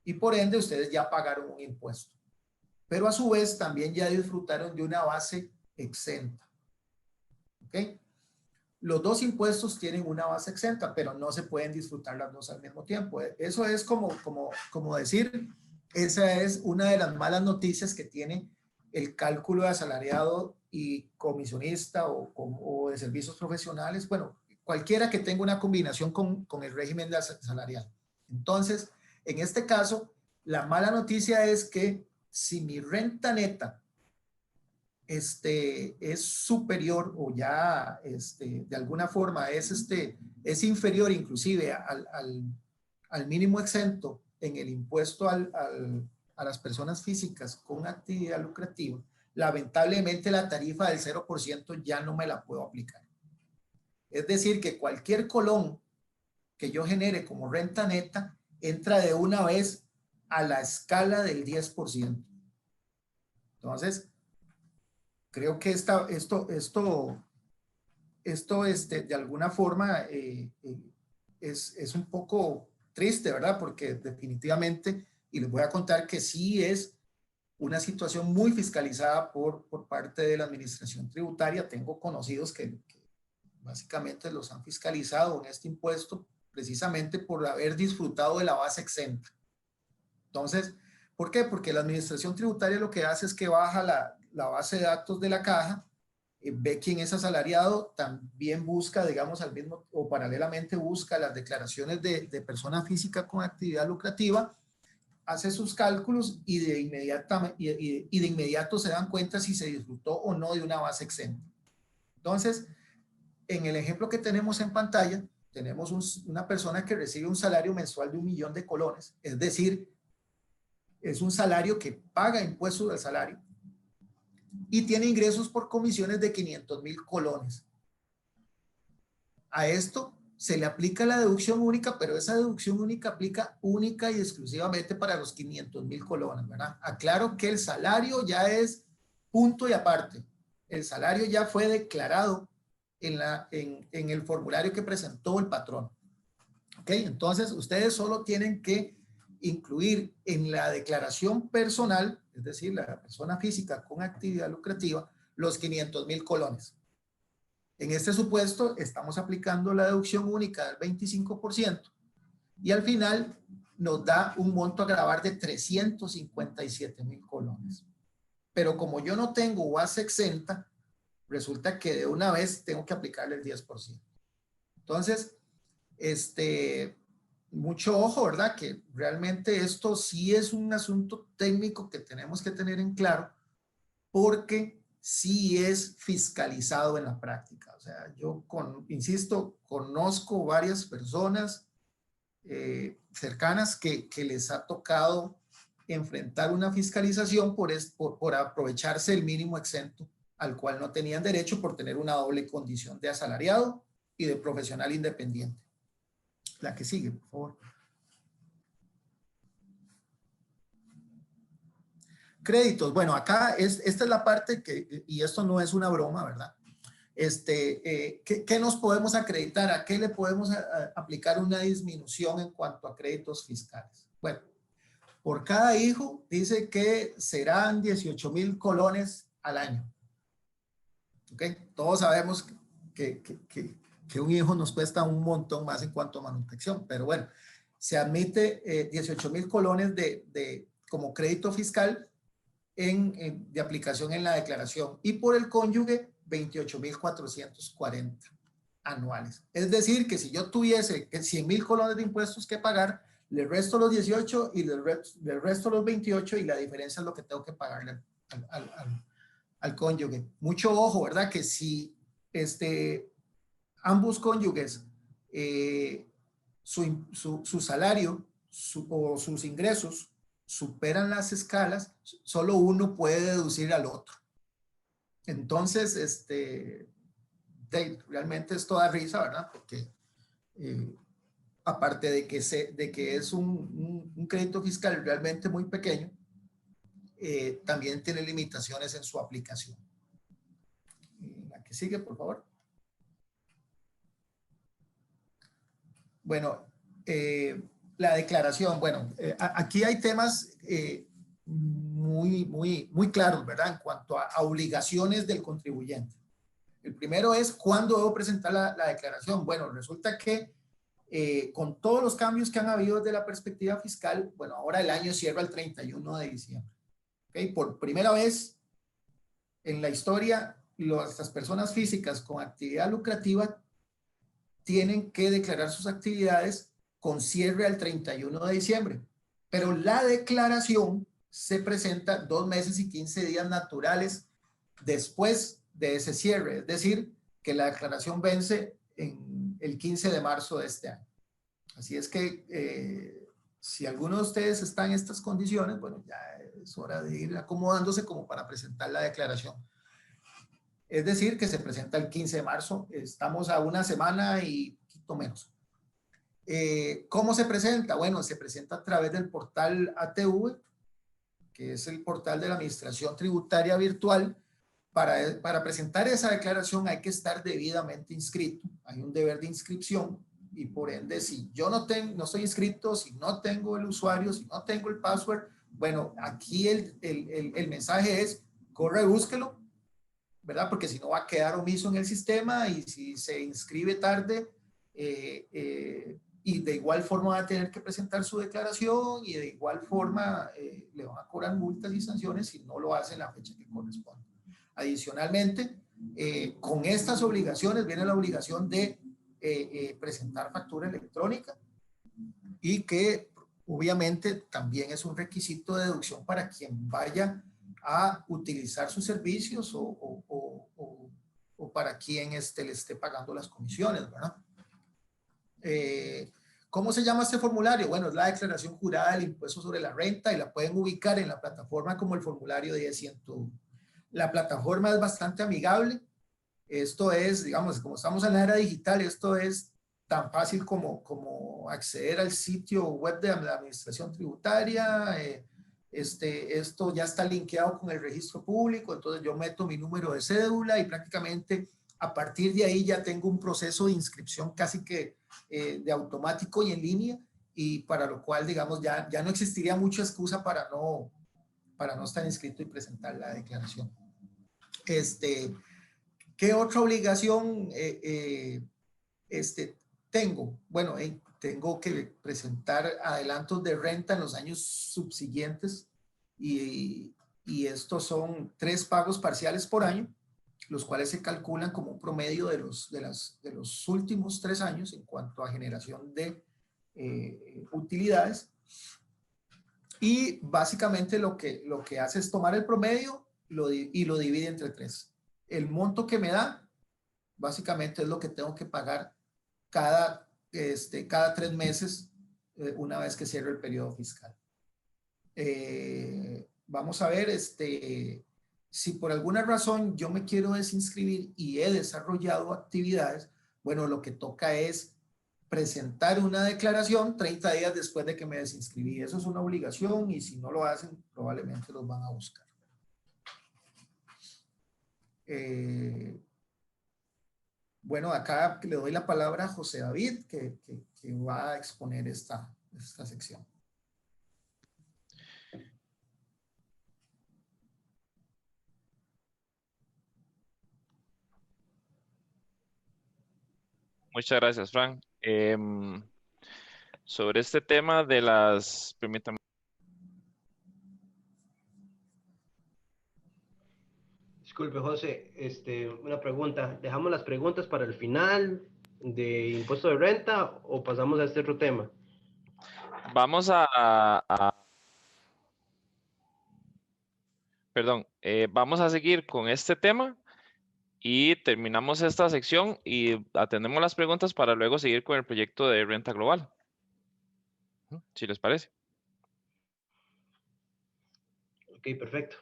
Y por ende ustedes ya pagaron un impuesto. Pero a su vez también ya disfrutaron de una base exenta. ¿Ok? Los dos impuestos tienen una base exenta, pero no se pueden disfrutar las dos al mismo tiempo. Eso es como decir, esa es una de las malas noticias que tiene el cálculo de asalariado y comisionista o de servicios profesionales. Bueno, cualquiera que tenga una combinación con el régimen de asalariado. Entonces, en este caso, la mala noticia es que si mi renta neta es superior, o ya de alguna forma es inferior inclusive al mínimo exento en el impuesto a las personas físicas con actividad lucrativa, lamentablemente la tarifa del 0% ya no me la puedo aplicar. Es decir, que cualquier colón que yo genere como renta neta entra de una vez a la escala del 10%. Entonces, creo que esto de alguna forma es un poco triste, ¿verdad? Porque definitivamente, y les voy a contar que sí es una situación muy fiscalizada por parte de la administración tributaria. Tengo conocidos que básicamente los han fiscalizado en este impuesto precisamente por haber disfrutado de la base exenta. Entonces, ¿por qué? Porque la administración tributaria lo que hace es que baja la base de datos de la caja, ve quién es asalariado, también busca, digamos, al mismo o paralelamente busca las declaraciones de persona física con actividad lucrativa, hace sus cálculos y de inmediato se dan cuenta si se disfrutó o no de una base exenta. Entonces, en el ejemplo que tenemos en pantalla, tenemos una persona que recibe un salario mensual de 1.000.000 de colones, es decir, es un salario que paga impuestos del salario y tiene ingresos por comisiones de 500.000 colones. A esto se le aplica la deducción única, pero esa deducción única aplica única y exclusivamente para los 500.000 colones, ¿verdad? Aclaro que el salario ya es punto y aparte. El salario ya fue declarado en el formulario que presentó el patrón. ¿Ok? Entonces, ustedes solo tienen que incluir en la declaración personal, es decir, la persona física con actividad lucrativa, los 500.000 colones. En este supuesto, estamos aplicando la deducción única del 25%. Y al final nos da un monto a grabar de 357,000 colones. Pero como yo no tengo base exenta, resulta que de una vez tengo que aplicarle el 10%. Entonces, mucho ojo, ¿verdad? Que realmente esto sí es un asunto técnico que tenemos que tener en claro, porque sí es fiscalizado en la práctica. O sea, yo, insisto, conozco varias personas cercanas que les ha tocado enfrentar una fiscalización por aprovecharse el mínimo exento al cual no tenían derecho por tener una doble condición de asalariado y de profesional independiente. La que sigue, por favor. Créditos. Bueno, acá esta es la parte que, y esto no es una broma, ¿verdad? ¿Qué nos podemos acreditar? ¿A qué le podemos aplicar una disminución en cuanto a créditos fiscales? Bueno, por cada hijo dice que serán 18,000 colones al año. ¿Ok? Todos sabemos que un hijo nos cuesta un montón más en cuanto a manutención, pero bueno, se admite 18,000 colones como crédito fiscal de aplicación en la declaración, y por el cónyuge 28,440 anuales. Es decir, que si yo tuviese 100,000 colones de impuestos que pagar, le resto los 18 y le resto los 28, y la diferencia es lo que tengo que pagarle al cónyuge. Mucho ojo, ¿verdad? Que si ambos cónyuges, su salario o sus ingresos superan las escalas, solo uno puede deducir al otro. Entonces, realmente esto da risa, ¿verdad? Porque aparte de que es un crédito fiscal realmente muy pequeño, también tiene limitaciones en su aplicación. La que sigue, por favor. Bueno, la declaración. Bueno, aquí hay temas muy claros, ¿verdad? En cuanto a obligaciones del contribuyente. El primero es cuándo debo presentar la declaración. Bueno, resulta que con todos los cambios que han habido desde la perspectiva fiscal, bueno, ahora el año cierra el 31 de diciembre. ¿Okay? Por primera vez en la historia, las personas físicas con actividad lucrativa tienen que declarar sus actividades con cierre al 31 de diciembre. Pero la declaración se presenta 2 meses y 15 días naturales después de ese cierre. Es decir, que la declaración vence en el 15 de marzo de este año. Así es que si alguno de ustedes está en estas condiciones, bueno, ya es hora de ir acomodándose como para presentar la declaración. Es decir, que se presenta el 15 de marzo. Estamos a una semana y poquito menos. ¿Cómo se presenta? Bueno, se presenta a través del portal ATV, que es el portal de la Administración Tributaria Virtual. Para presentar esa declaración hay que estar debidamente inscrito. Hay un deber de inscripción y por ende, si yo no estoy inscrito, si no tengo el usuario, si no tengo el password, bueno, aquí el mensaje es, corre, búsquelo, ¿verdad? Porque si no va a quedar omiso en el sistema, y si se inscribe tarde, y de igual forma va a tener que presentar su declaración, y de igual forma le van a cobrar multas y sanciones si no lo hace en la fecha que corresponde. Adicionalmente, con estas obligaciones viene la obligación de presentar factura electrónica, y que obviamente también es un requisito de deducción para quien vaya a utilizar sus servicios o para quien le esté pagando las comisiones, ¿verdad? ¿Cómo se llama este formulario? Bueno, es la declaración jurada del impuesto sobre la renta, y la pueden ubicar en la plataforma como el formulario 10.101. La plataforma es bastante amigable. Esto es, digamos, como estamos en la era digital, esto es tan fácil como acceder al sitio web de la Administración Tributaria. Esto ya está linkeado con el registro público, entonces yo meto mi número de cédula y prácticamente a partir de ahí ya tengo un proceso de inscripción casi que de automático y en línea, y para lo cual, digamos, ya no existiría mucha excusa para no estar inscrito y presentar la declaración. ¿Qué otra obligación tengo? Bueno, tengo que presentar adelantos de renta en los años subsiguientes y estos son 3 pagos parciales por año, los cuales se calculan como un promedio de los últimos 3 años en cuanto a generación de utilidades. Y básicamente lo que hace es tomar el promedio y lo divide entre 3. El monto que me da, básicamente es lo que tengo que pagar cada 3 meses, una vez que cierre el periodo fiscal. Vamos a ver, si por alguna razón yo me quiero desinscribir y he desarrollado actividades, bueno, lo que toca es presentar una declaración 30 días después de que me desinscribí. Eso es una obligación y si no lo hacen, probablemente los van a buscar. Bueno, acá le doy la palabra a José David, que va a exponer esta sección. Muchas gracias, Frank. Sobre este tema de las... Permítame. Disculpe, José, una pregunta. ¿Dejamos las preguntas para el final de impuesto de renta o pasamos a este otro tema? Vamos vamos a seguir con este tema y terminamos esta sección y atendemos las preguntas para luego seguir con el proyecto de renta global. ¿Si les parece? Ok, perfecto.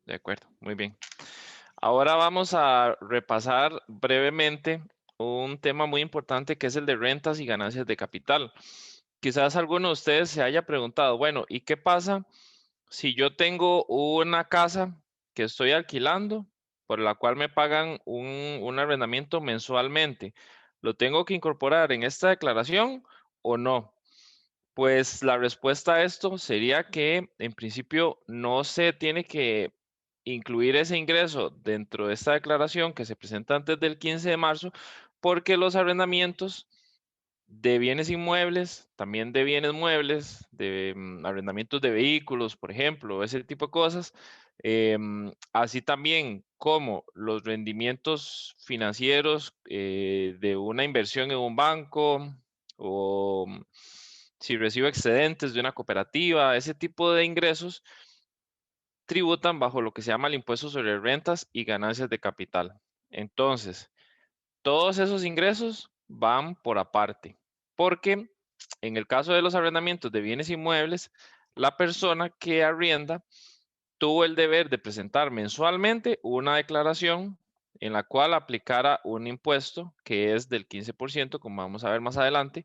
De acuerdo, muy bien. Ahora vamos a repasar brevemente un tema muy importante que es el de rentas y ganancias de capital. Quizás alguno de ustedes se haya preguntado, bueno, ¿y qué pasa si yo tengo una casa que estoy alquilando, por la cual me pagan un arrendamiento mensualmente? ¿Lo tengo que incorporar en esta declaración o no? Pues la respuesta a esto sería que en principio no se tiene que incluir ese ingreso dentro de esta declaración que se presenta antes del 15 de marzo, porque los arrendamientos de bienes inmuebles, también de bienes muebles, de arrendamientos de vehículos, por ejemplo, ese tipo de cosas, así también como los rendimientos financieros de una inversión en un banco o si recibo excedentes de una cooperativa, ese tipo de ingresos tributan bajo lo que se llama el impuesto sobre rentas y ganancias de capital. Entonces, todos esos ingresos van por aparte, porque en el caso de los arrendamientos de bienes inmuebles, la persona que arrienda tuvo el deber de presentar mensualmente una declaración en la cual aplicara un impuesto que es del 15%, como vamos a ver más adelante,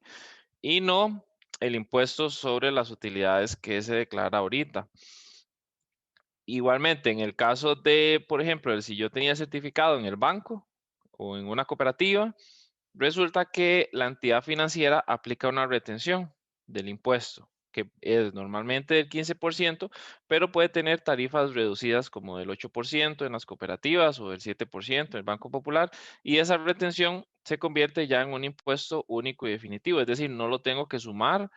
y no el impuesto sobre las utilidades que se declara ahorita. Igualmente, en el caso de, por ejemplo, si yo tenía certificado en el banco o en una cooperativa, resulta que la entidad financiera aplica una retención del impuesto, que es normalmente del 15%, pero puede tener tarifas reducidas como del 8% en las cooperativas o del 7% en el Banco Popular, y esa retención se convierte ya en un impuesto único y definitivo, es decir, no lo tengo que sumar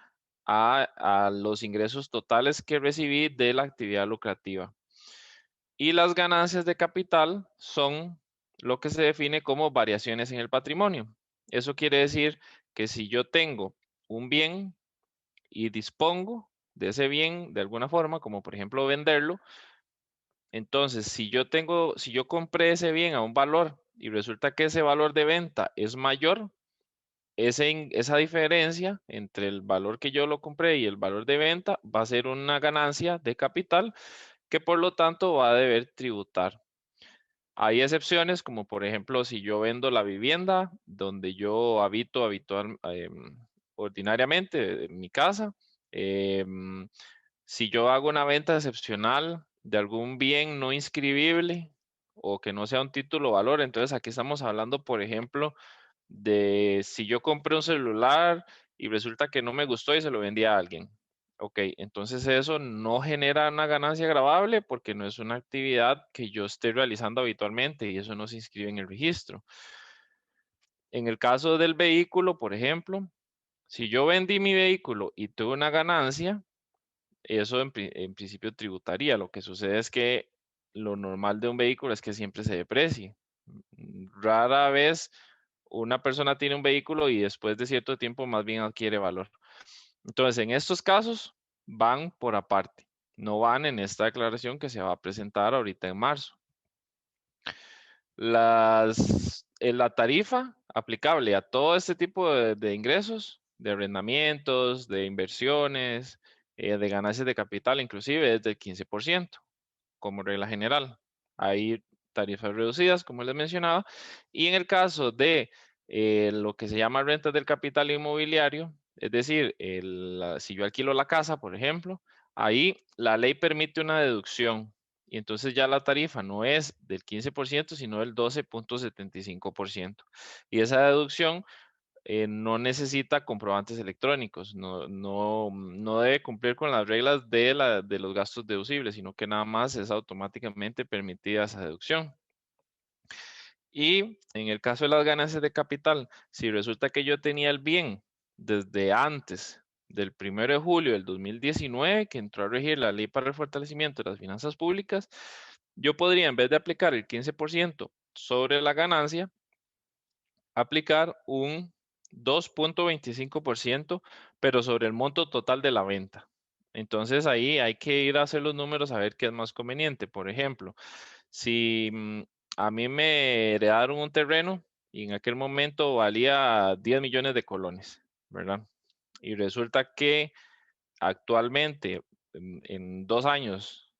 a los ingresos totales que recibí de la actividad lucrativa. Y las ganancias de capital son lo que se define como variaciones en el patrimonio. Eso quiere decir que si yo tengo un bien y dispongo de ese bien de alguna forma, como por ejemplo venderlo, entonces si yo compré ese bien a un valor y resulta que ese valor de venta es mayor, esa diferencia entre el valor que yo lo compré y el valor de venta va a ser una ganancia de capital que por lo tanto va a deber tributar. Hay excepciones, como por ejemplo, si yo vendo la vivienda donde yo habito ordinariamente en mi casa, em, si yo hago una venta excepcional de algún bien no inscribible o que no sea un título o valor, entonces aquí estamos hablando, por ejemplo, de si yo compré un celular y resulta que no me gustó y se lo vendí a alguien. Ok, entonces eso no genera una ganancia gravable porque no es una actividad que yo esté realizando habitualmente y eso no se inscribe en el registro. En el caso del vehículo, por ejemplo, Si yo vendí mi vehículo y tuve una ganancia, eso en principio tributaría. Lo que sucede es que lo normal de un vehículo es que siempre se deprecie. Rara vez una persona tiene un vehículo y después de cierto tiempo más bien adquiere valor. Entonces, en estos casos van por aparte, no van en esta declaración que se va a presentar ahorita en marzo. La tarifa aplicable a todo este tipo de ingresos, de arrendamientos, de inversiones, de ganancias de capital, inclusive es del 15%, como regla general. Hay tarifas reducidas, como les mencionaba, y en el caso de lo que se llama rentas del capital inmobiliario, es decir, si yo alquilo la casa, por ejemplo, ahí la ley permite una deducción y entonces ya la tarifa no es del 15%, sino del 12.75%. Y esa deducción no necesita comprobantes electrónicos, no debe cumplir con las reglas de los gastos deducibles, sino que nada más es automáticamente permitida esa deducción. Y en el caso de las ganancias de capital, si resulta que yo tenía el bien desde antes del 1 de julio del 2019, que entró a regir la Ley para el Fortalecimiento de las Finanzas Públicas, yo podría, en vez de aplicar el 15% sobre la ganancia, aplicar un 2.25%, pero sobre el monto total de la venta. Entonces ahí hay que ir a hacer los números a ver qué es más conveniente. Por ejemplo, si a mí me heredaron un terreno y en aquel momento valía 10 millones de colones, ¿verdad? Y resulta que actualmente en 2 años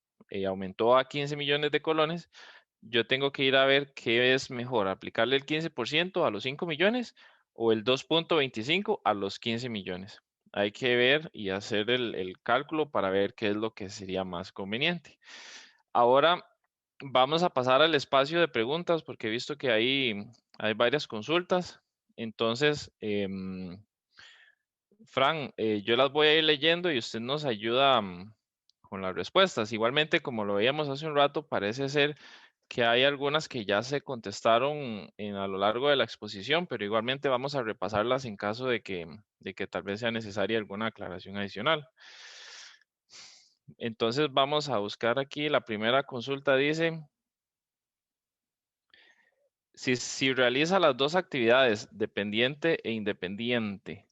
aumentó a 15 millones de colones, yo tengo que ir a ver qué es mejor, aplicarle el 15% a los 5 millones o el 2.25 a los 15 millones. Hay que ver y hacer el cálculo para ver qué es lo que sería más conveniente. Ahora vamos a pasar al espacio de preguntas porque he visto que hay varias consultas. Entonces, Fran, yo las voy a ir leyendo y usted nos ayuda con las respuestas. Igualmente, como lo veíamos hace un rato, parece ser que hay algunas que ya se contestaron a lo largo de la exposición, pero igualmente vamos a repasarlas en caso de que tal vez sea necesaria alguna aclaración adicional. Entonces vamos a buscar aquí, la primera consulta dice, si realiza las dos actividades, dependiente e independiente,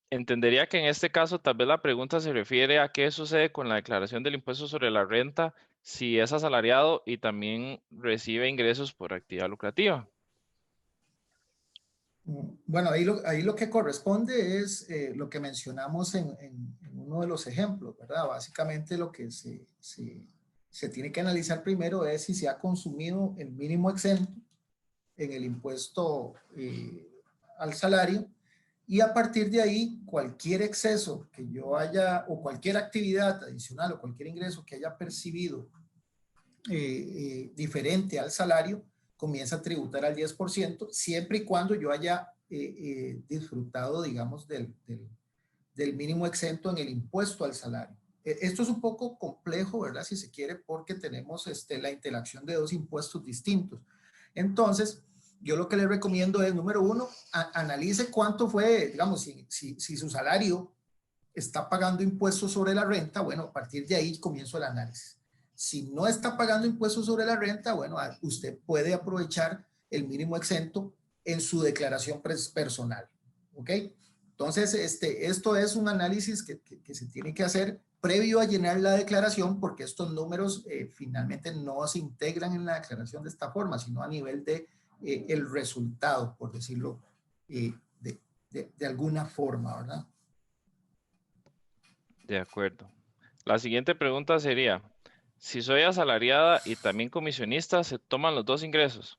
entendería que en este caso tal vez la pregunta se refiere a qué sucede con la declaración del impuesto sobre la renta si es asalariado y también recibe ingresos por actividad lucrativa. Bueno, ahí lo que corresponde es lo que mencionamos en uno de los ejemplos, ¿verdad? Básicamente lo que se tiene que analizar primero es si se ha consumido el mínimo exento en el impuesto al salario y a partir de ahí cualquier exceso que yo haya o cualquier actividad adicional o cualquier ingreso que haya percibido diferente al salario comienza a tributar al 10% siempre y cuando yo haya disfrutado, digamos, del mínimo exento en el impuesto al salario. Esto es un poco complejo, ¿verdad? Si se quiere, porque tenemos la interacción de dos impuestos distintos. Entonces, yo lo que le recomiendo es, número uno, analice cuánto fue, digamos, si su salario está pagando impuestos sobre la renta, bueno, a partir de ahí comienzo el análisis. Si no está pagando impuestos sobre la renta, bueno, usted puede aprovechar el mínimo exento en su declaración personal, ¿ok? Entonces, esto es un análisis que se tiene que hacer previo a llenar la declaración, porque estos números finalmente no se integran en la declaración de esta forma, sino a nivel de el resultado, por decirlo de alguna forma, ¿verdad? De acuerdo. La siguiente pregunta sería, si soy asalariada y también comisionista, ¿se toman los dos ingresos?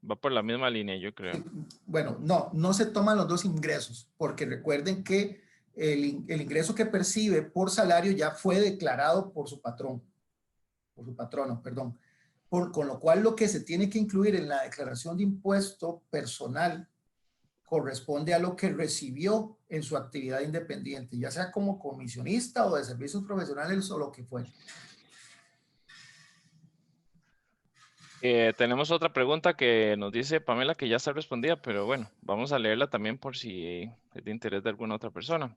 Va por la misma línea, yo creo. Bueno, no se toman los dos ingresos, porque recuerden que el ingreso que percibe por salario ya fue declarado por su patrón, por su patrono, perdón. Con lo cual lo que se tiene que incluir en la declaración de impuesto personal corresponde a lo que recibió en su actividad independiente, ya sea como comisionista o de servicios profesionales o lo que fuera. Tenemos otra pregunta que nos dice Pamela que ya está respondida, pero bueno, vamos a leerla también por si es de interés de alguna otra persona.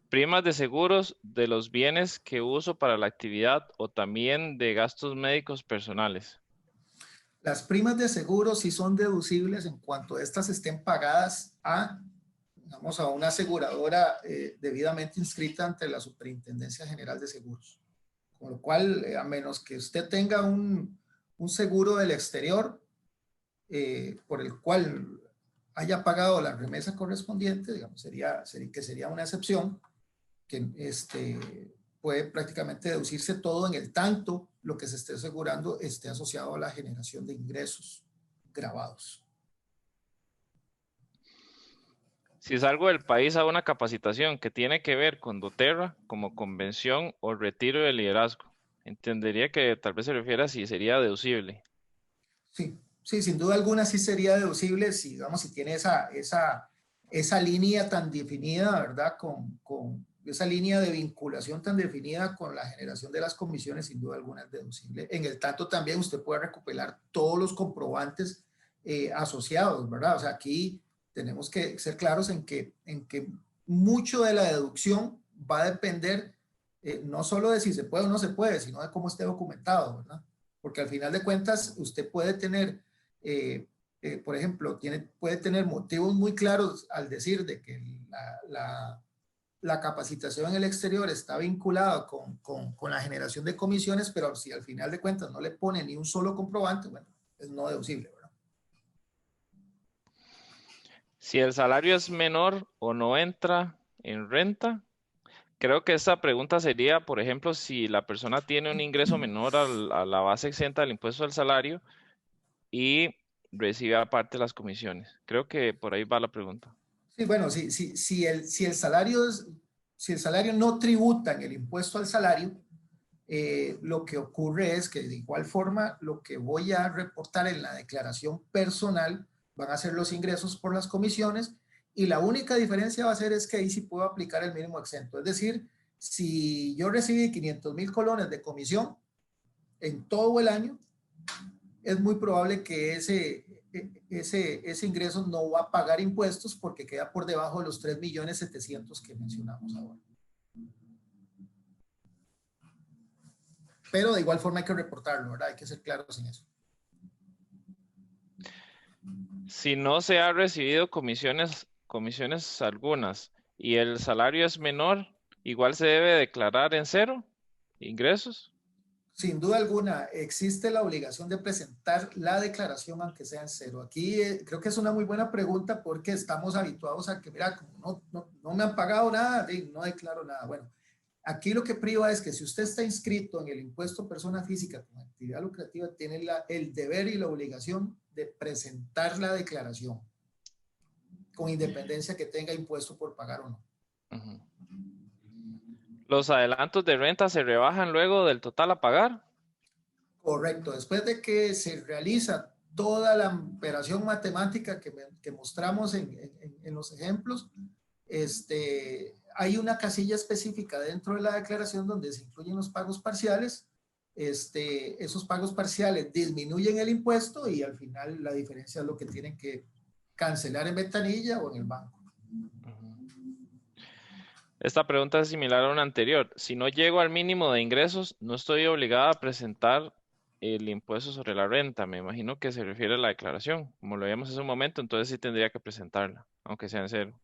Primas de seguros de los bienes que uso para la actividad o también de gastos médicos personales. Las primas de seguro sí son deducibles en cuanto estas estén pagadas digamos, a una aseguradora debidamente inscrita ante la Superintendencia General de Seguros. Con lo cual, a menos que usted tenga un seguro del exterior por el cual haya pagado la remesa correspondiente, digamos, sería una excepción, que puede prácticamente deducirse todo en el tanto lo que se esté asegurando esté asociado a la generación de ingresos grabados. Si salgo del país a una capacitación que tiene que ver con doTERRA, como convención o retiro de liderazgo, entendería que tal vez se refiere a si sería deducible. Sí, sí, sin duda alguna sí sería deducible si, digamos, si tiene esa línea tan definida, ¿verdad? Con esa línea de vinculación tan definida con la generación de las comisiones, sin duda alguna es deducible. En el tanto también usted puede recuperar todos los comprobantes asociados, ¿verdad? O sea, aquí tenemos que ser claros en que mucho de la deducción va a depender no solo de si se puede o no se puede, sino de cómo esté documentado, ¿verdad? Porque al final de cuentas usted puede tener, por ejemplo, puede tener motivos muy claros al decir de que la capacitación en el exterior está vinculada con la generación de comisiones, pero si al final de cuentas no le pone ni un solo comprobante, bueno, es no deducible, ¿verdad? Si el salario es menor o no entra en renta, creo que esta pregunta sería, por ejemplo, si la persona tiene un ingreso menor a la base exenta del impuesto al salario y recibe aparte las comisiones. Creo que por ahí va la pregunta. Sí, bueno, si el salario no tributa en el impuesto al salario, lo que ocurre es que de igual forma lo que voy a reportar en la declaración personal van a ser los ingresos por las comisiones y la única diferencia va a ser es que ahí sí puedo aplicar el mínimo exento. Es decir, si yo recibí 500,000 colones de comisión en todo el año, es muy probable que ese ingreso no va a pagar impuestos porque queda por debajo de los 3.700.000 que mencionamos ahora. Pero de igual forma hay que reportarlo, ¿verdad? Hay que ser claros en eso. Si no se ha recibido comisiones algunas y el salario es menor, igual se debe declarar en cero ingresos. Sin duda alguna, existe la obligación de presentar la declaración aunque sea en cero. Aquí creo que es una muy buena pregunta porque estamos habituados a que, mira, como no me han pagado nada, no declaro nada. Bueno, aquí lo que priva es que si usted está inscrito en el impuesto persona física con actividad lucrativa, tiene el deber y la obligación de presentar la declaración, con independencia que tenga impuesto por pagar o no. Uh-huh. ¿Los adelantos de renta se rebajan luego del total a pagar? Correcto. Después de que se realiza toda la operación matemática que mostramos en los ejemplos, hay una casilla específica dentro de la declaración donde se incluyen los pagos parciales. Esos pagos parciales disminuyen el impuesto y al final la diferencia es lo que tienen que cancelar en ventanilla o en el banco. Esta pregunta es similar a una anterior. Si no llego al mínimo de ingresos, no estoy obligada a presentar el impuesto sobre la renta. Me imagino que se refiere a la declaración. Como lo veíamos hace un momento, entonces sí tendría que presentarla, aunque sea en cero.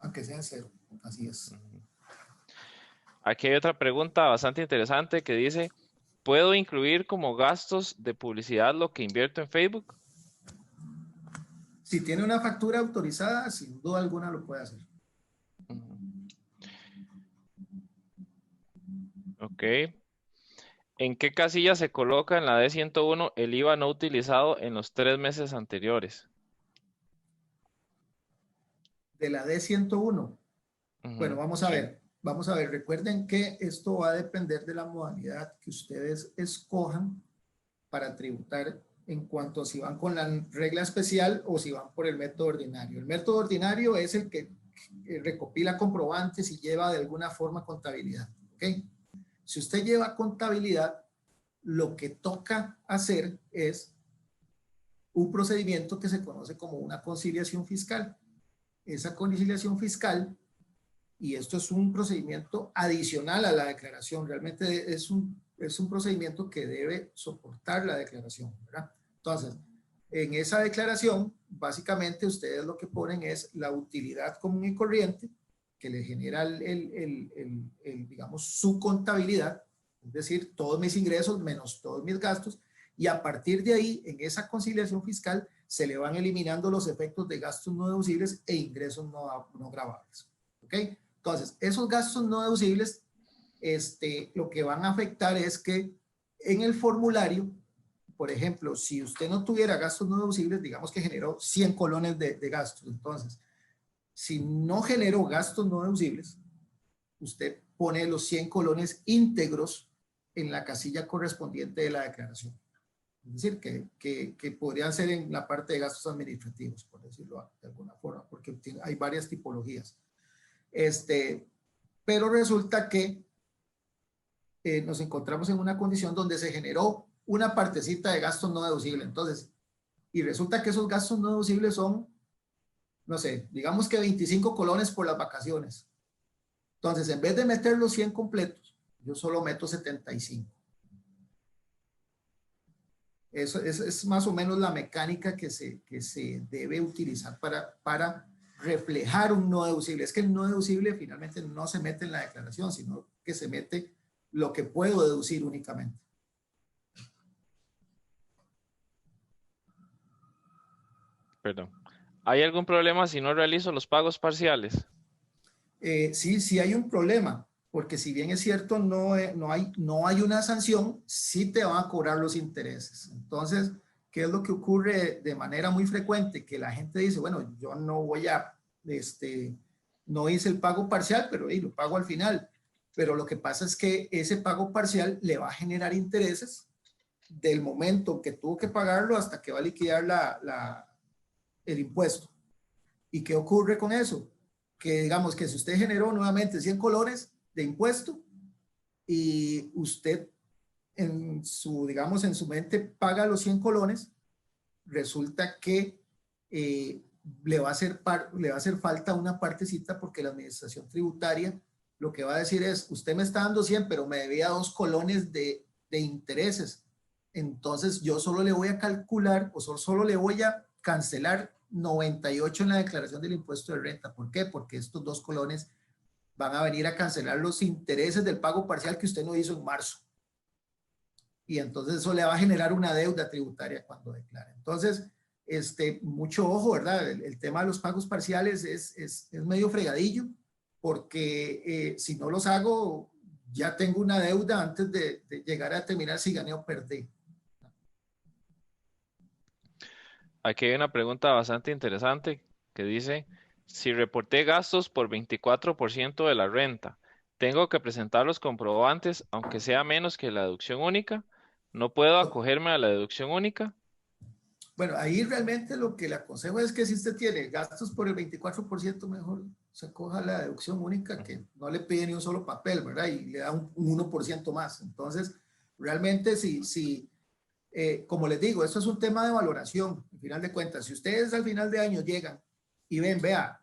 Aunque sea en cero, así es. Aquí hay otra pregunta bastante interesante que dice, ¿puedo incluir como gastos de publicidad lo que invierto en Facebook? Si tiene una factura autorizada, sin duda alguna lo puede hacer. Ok. ¿En qué casilla se coloca en la D101 el IVA no utilizado en los 3 meses anteriores? De la D101. Bueno, vamos a Sí. ver. Vamos a ver. Recuerden que esto va a depender de la modalidad que ustedes escojan para tributar en cuanto a si van con la regla especial o si van por el método ordinario. El método ordinario es el que recopila comprobantes y lleva de alguna forma contabilidad. ¿Ok? Si usted lleva contabilidad, lo que toca hacer es un procedimiento que se conoce como una conciliación fiscal. Esa conciliación fiscal, y esto es un procedimiento adicional a la declaración, realmente es un procedimiento que debe soportar la declaración, ¿verdad? Entonces, en esa declaración, básicamente ustedes lo que ponen es la utilidad común y corriente que le genera digamos, su contabilidad, es decir, todos mis ingresos menos todos mis gastos, y a partir de ahí, en esa conciliación fiscal, se le van eliminando los efectos de gastos no deducibles e ingresos no gravables. ¿Ok? Entonces, esos gastos no deducibles, lo que van a afectar es que en el formulario, por ejemplo, si usted no tuviera gastos no deducibles, digamos que generó 100 colones de gastos. Entonces, si no generó gastos no deducibles, usted pone los 100 colones íntegros en la casilla correspondiente de la declaración. Es decir, que podrían ser en la parte de gastos administrativos, por decirlo de alguna forma, porque hay varias tipologías. Pero resulta que nos encontramos en una condición donde se generó una partecita de gastos no deducibles. Entonces, y resulta que esos gastos no deducibles son, no sé, digamos que 25 colones por las vacaciones. Entonces, en vez de meter los 100 completos, yo solo meto 75. Eso es más o menos la mecánica que se debe utilizar para reflejar un no deducible. Es que el no deducible finalmente no se mete en la declaración, sino que se mete lo que puedo deducir únicamente. Perdón. ¿Hay algún problema si no realizo los pagos parciales? Sí hay un problema, porque si bien es cierto, no hay una sanción, sí te van a cobrar los intereses. Entonces, ¿qué es lo que ocurre de manera muy frecuente? Que la gente dice, bueno, yo no voy a, no hice el pago parcial, pero lo pago al final. Pero lo que pasa es que ese pago parcial le va a generar intereses del momento que tuvo que pagarlo hasta que va a liquidar el impuesto. ¿Y qué ocurre con eso? Que digamos que si usted generó nuevamente 100 colones de impuesto y usted digamos, en su mente paga los 100 colones, resulta que le va a hacer falta una partecita porque la administración tributaria lo que va a decir es, usted me está dando 100, pero me debía 2 colones de intereses. Entonces yo solo le voy a calcular o solo le voy a cancelar 98 en la declaración del impuesto de renta. ¿Por qué? Porque estos 2 colones van a venir a cancelar los intereses del pago parcial que usted no hizo en marzo. Y entonces eso le va a generar una deuda tributaria cuando declare. Entonces, mucho ojo, ¿verdad? El tema de los pagos parciales es medio fregadillo, porque si no los hago, ya tengo una deuda antes de llegar a determinar si gané o perdí. Aquí hay una pregunta bastante interesante que dice, si reporté gastos por 24% de la renta, ¿tengo que presentar los comprobantes aunque sea menos que la deducción única? ¿No puedo acogerme a la deducción única? Bueno, ahí realmente lo que le aconsejo es que si usted tiene gastos por el 24%, mejor se coja la deducción única, que no le pide ni un solo papel, ¿verdad? Y le da un 1% más. Entonces, realmente como les digo, esto es un tema de valoración, al final de cuentas. Si ustedes al final de año llegan y ven, vea,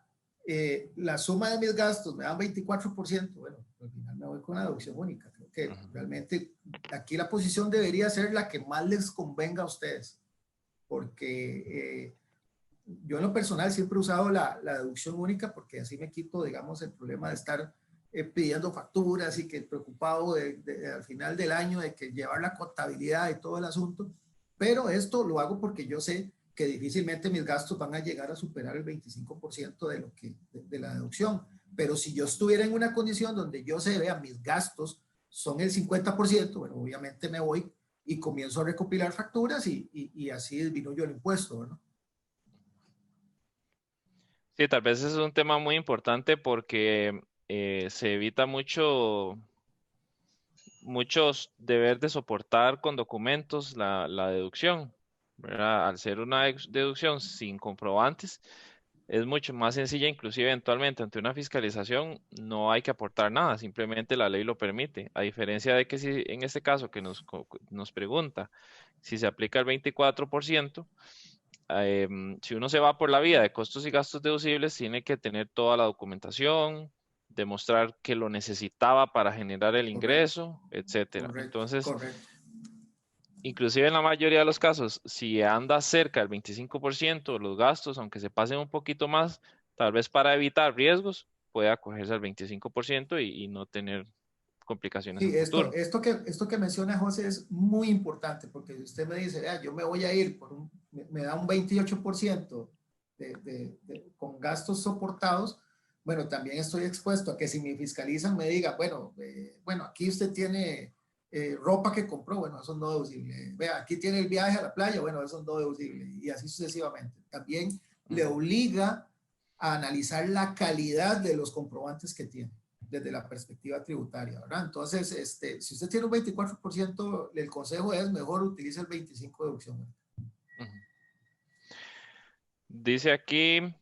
la suma de mis gastos me dan 24%, bueno, al final me voy con la deducción única. Creo que realmente aquí la posición debería ser la que más les convenga a ustedes, porque yo en lo personal siempre he usado la deducción única porque así me quito, digamos, el problema de estar pidiendo facturas y que preocupado al final del año de que llevar la contabilidad y todo el asunto. Pero esto lo hago porque yo sé que difícilmente mis gastos van a llegar a superar el 25% de la deducción. Pero si yo estuviera en una condición donde yo sé, vea, mis gastos son el 50%, bueno, obviamente me voy y comienzo a recopilar facturas y así disminuyo el impuesto, ¿verdad? Sí, tal vez es un tema muy importante porque se evita muchos deber de soportar con documentos la deducción, ¿verdad? Al ser una deducción sin comprobantes, es mucho más sencilla, inclusive eventualmente ante una fiscalización no hay que aportar nada, simplemente la ley lo permite, a diferencia de que si en este caso que nos pregunta si se aplica el 24%, si uno se va por la vía de costos y gastos deducibles, tiene que tener toda la documentación, demostrar que lo necesitaba para generar el ingreso, etcétera. Correcto, Entonces, correcto. inclusive en la mayoría de los casos, si anda cerca del 25% de los gastos, aunque se pasen un poquito más, tal vez para evitar riesgos, puede acogerse al 25% y no tener complicaciones a Sí, futuro. esto que menciona José es muy importante, porque si usted me dice, "Vea, yo me voy a ir me da un 28% con gastos soportados", bueno, también estoy expuesto a que si me fiscalizan me diga, bueno, aquí usted tiene ropa que compró, bueno, eso no es deducible. Vea, aquí tiene el viaje a la playa, bueno, eso no es deducible, y así sucesivamente. También le obliga a analizar la calidad de los comprobantes que tiene desde la perspectiva tributaria, ¿verdad? Entonces, si usted tiene un 24%, el consejo es mejor utilice el 25% de deducción. Dice aquí,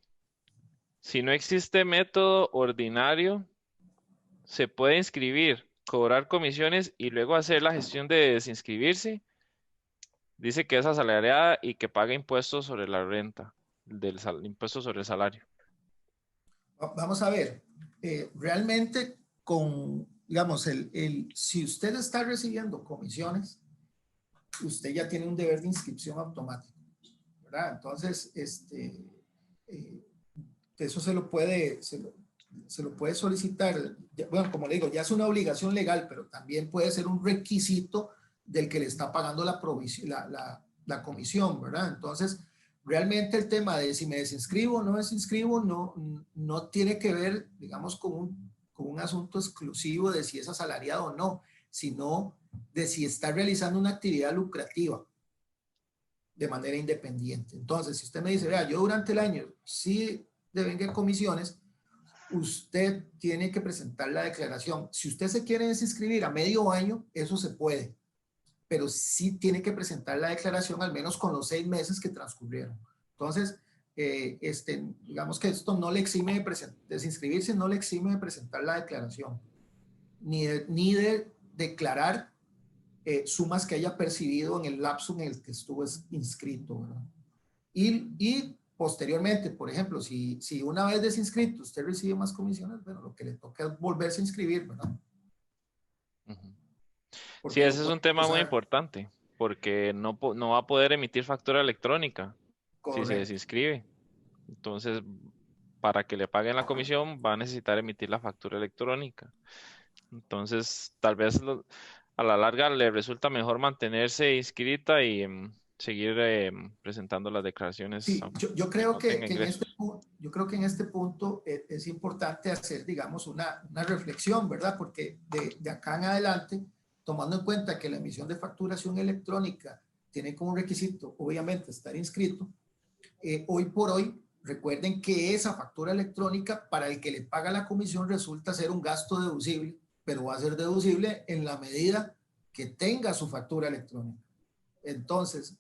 si no existe método ordinario, se puede inscribir, cobrar comisiones y luego hacer la gestión de desinscribirse. Dice que es asalariada y que paga impuestos sobre la renta, impuestos sobre el salario. Vamos a ver, realmente digamos, si usted está recibiendo comisiones, usted ya tiene un deber de inscripción automático, ¿verdad? Entonces, eso se lo puede solicitar, bueno, como le digo, ya es una obligación legal, pero también puede ser un requisito del que le está pagando la comisión, ¿verdad? Entonces, realmente el tema de si me desinscribo o no desinscribo no tiene que ver, digamos, con un asunto exclusivo de si es asalariado o no, sino de si está realizando una actividad lucrativa de manera independiente. Entonces, si usted me dice, vea, yo durante el año sí devenga comisiones, usted tiene que presentar la declaración. Si usted se quiere desinscribir a medio año, eso se puede, pero sí tiene que presentar la declaración al menos con los 6 meses que transcurrieron. Entonces, digamos que esto no le exime de desinscribirse, no le exime de presentar la declaración, ni de declarar sumas que haya percibido en el lapso en el que estuvo inscrito, ¿verdad? Y posteriormente, por ejemplo, si una vez desinscrito usted recibe más comisiones, bueno, lo que le toca es volverse a inscribir, ¿verdad? Sí, ese es un tema muy importante, porque no va a poder emitir factura electrónica si se desinscribe. Entonces, para que le paguen la comisión, va a necesitar emitir la factura electrónica. Entonces, tal vez a la larga le resulta mejor mantenerse inscrita y seguir presentando las declaraciones. Sí, yo creo no que tenga ingresos. yo creo que en este punto es importante hacer, digamos, una reflexión, ¿verdad? Porque de acá en adelante, tomando en cuenta que la emisión de facturación electrónica tiene como requisito, obviamente, estar inscrito, hoy por hoy, recuerden que esa factura electrónica para el que le paga la comisión resulta ser un gasto deducible, pero va a ser deducible en la medida que tenga su factura electrónica. Entonces,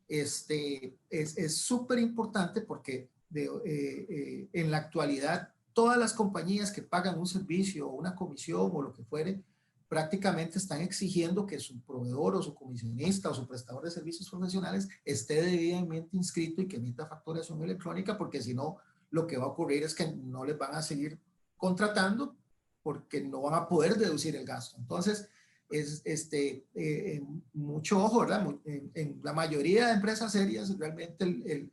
es súper importante porque en la actualidad todas las compañías que pagan un servicio o una comisión o lo que fuere, prácticamente están exigiendo que su proveedor o su comisionista o su prestador de servicios profesionales esté debidamente inscrito y que emita facturación electrónica, porque si no, lo que va a ocurrir es que no les van a seguir contratando porque no van a poder deducir el gasto. Entonces, mucho ojo, ¿verdad? En la mayoría de empresas serias, realmente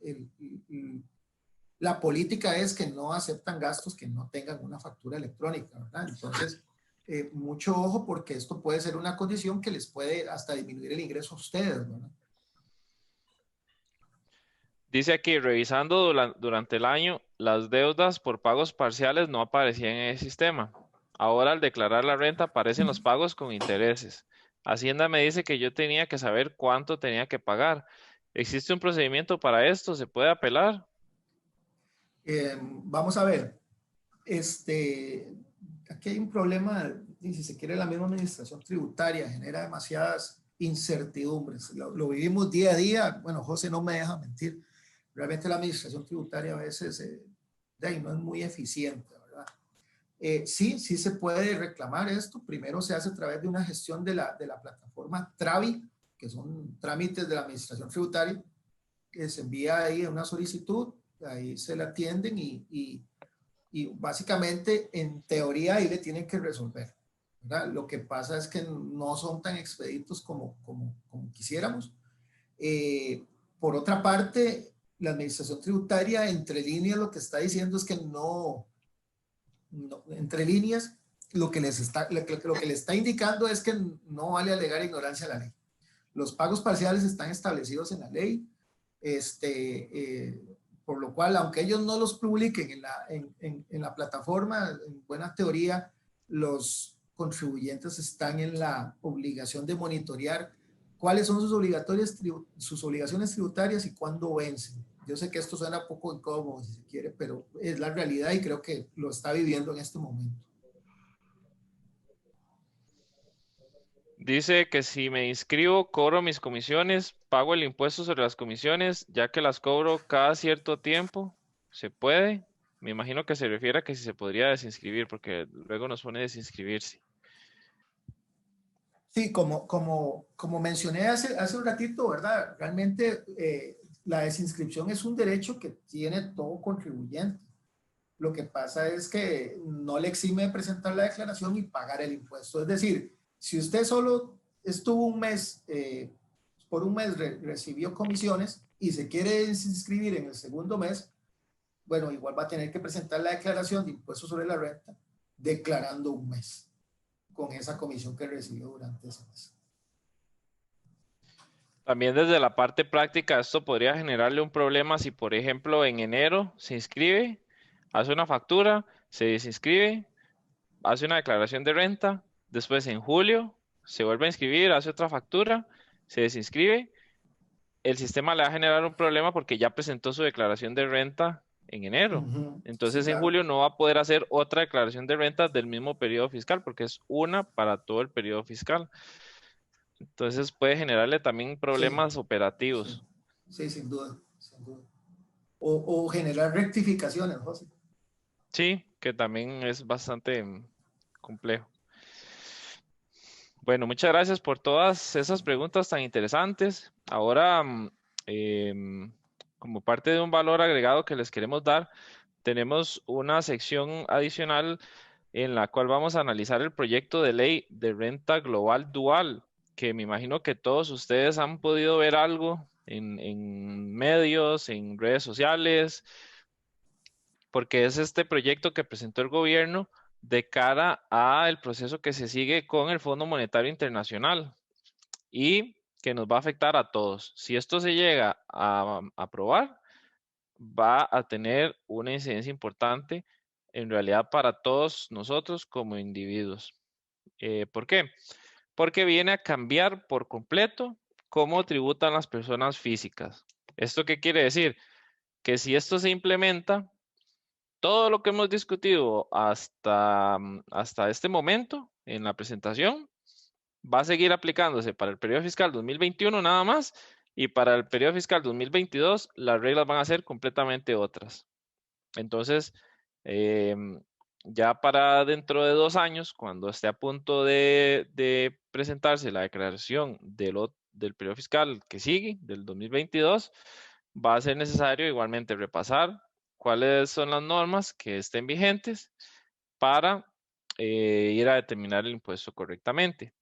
la política es que no aceptan gastos que no tengan una factura electrónica, ¿verdad? Entonces, mucho ojo porque esto puede ser una condición que les puede hasta disminuir el ingreso a ustedes, ¿verdad? Dice aquí, revisando durante el año, las deudas por pagos parciales no aparecían en el sistema. Ahora, al declarar la renta, aparecen los pagos con intereses. Hacienda me dice que yo tenía que saber cuánto tenía que pagar. ¿Existe un procedimiento para esto? ¿Se puede apelar? Vamos a ver. Aquí hay un problema, y si se quiere, la misma administración tributaria genera demasiadas incertidumbres. Lo vivimos día a día. Bueno, José no me deja mentir. Realmente la administración tributaria a veces no es muy eficiente, ¿verdad? Sí se puede reclamar esto. Primero se hace a través de una gestión de la plataforma Travi, que son trámites de la administración tributaria. que se envía ahí una solicitud, ahí se la atienden y básicamente en teoría ahí le tienen que resolver, ¿verdad? Lo que pasa es que no son tan expeditos como quisiéramos. Por otra parte, la administración tributaria entre líneas lo que está diciendo es que entre líneas lo que le está indicando es que no vale alegar ignorancia a la ley. Los pagos parciales están establecidos en la ley, por lo cual, aunque ellos no los publiquen en la plataforma, en buena teoría, los contribuyentes están en la obligación de monitorear cuáles son sus obligaciones tributarias y cuándo vencen. Yo sé que esto suena un poco incómodo, si se quiere, pero es la realidad y creo que lo está viviendo en este momento. Dice que si me inscribo, cobro mis comisiones, pago el impuesto sobre las comisiones, ya que las cobro cada cierto tiempo. ¿Se puede? Me imagino que se refiere a que si se podría desinscribir, porque luego nos pone desinscribirse. Sí, como mencioné hace un ratito, ¿verdad? Realmente la desinscripción es un derecho que tiene todo contribuyente. Lo que pasa es que no le exime de presentar la declaración y pagar el impuesto. Es decir, si usted solo estuvo un mes, por un mes recibió comisiones y se quiere desinscribir en el segundo mes, bueno, igual va a tener que presentar la declaración de impuestos sobre la renta declarando un mes con esa comisión que recibió durante ese mes. También desde la parte práctica, esto podría generarle un problema si, por ejemplo, en enero se inscribe, hace una factura, se desinscribe, hace una declaración de renta, después en julio se vuelve a inscribir, hace otra factura, se desinscribe. El sistema le va a generar un problema porque ya presentó su declaración de renta en enero. Sí, Entonces en claro. julio no va a poder hacer otra declaración de renta del mismo periodo fiscal porque es una para todo el periodo fiscal. Entonces puede generarle también Sí, problemas operativos. sí, sin duda, sin duda. O generar rectificaciones, José. Sí, que también es bastante complejo. Bueno, muchas gracias por todas esas preguntas tan interesantes. Ahora, como parte de un valor agregado que les queremos dar, tenemos una sección adicional en la cual vamos a analizar el proyecto de ley de renta global dual, que me imagino que todos ustedes han podido ver algo en medios, en redes sociales, porque es este proyecto que presentó el gobierno de cara al proceso que se sigue con el Fondo Monetario Internacional y que nos va a afectar a todos. Si esto se llega a aprobar, va a tener una incidencia importante en realidad para todos nosotros como individuos. ¿Por qué? Porque viene a cambiar por completo cómo tributan las personas físicas. ¿Esto qué quiere decir? Que si esto se implementa, todo lo que hemos discutido hasta este momento en la presentación va a seguir aplicándose para el periodo fiscal 2021 nada más y para el periodo fiscal 2022 las reglas van a ser completamente otras. Entonces, ya para dentro de 2 años, cuando esté a punto de presentarse la declaración del periodo fiscal que sigue, del 2022, va a ser necesario igualmente repasar cuáles son las normas que estén vigentes para ir a determinar el impuesto correctamente.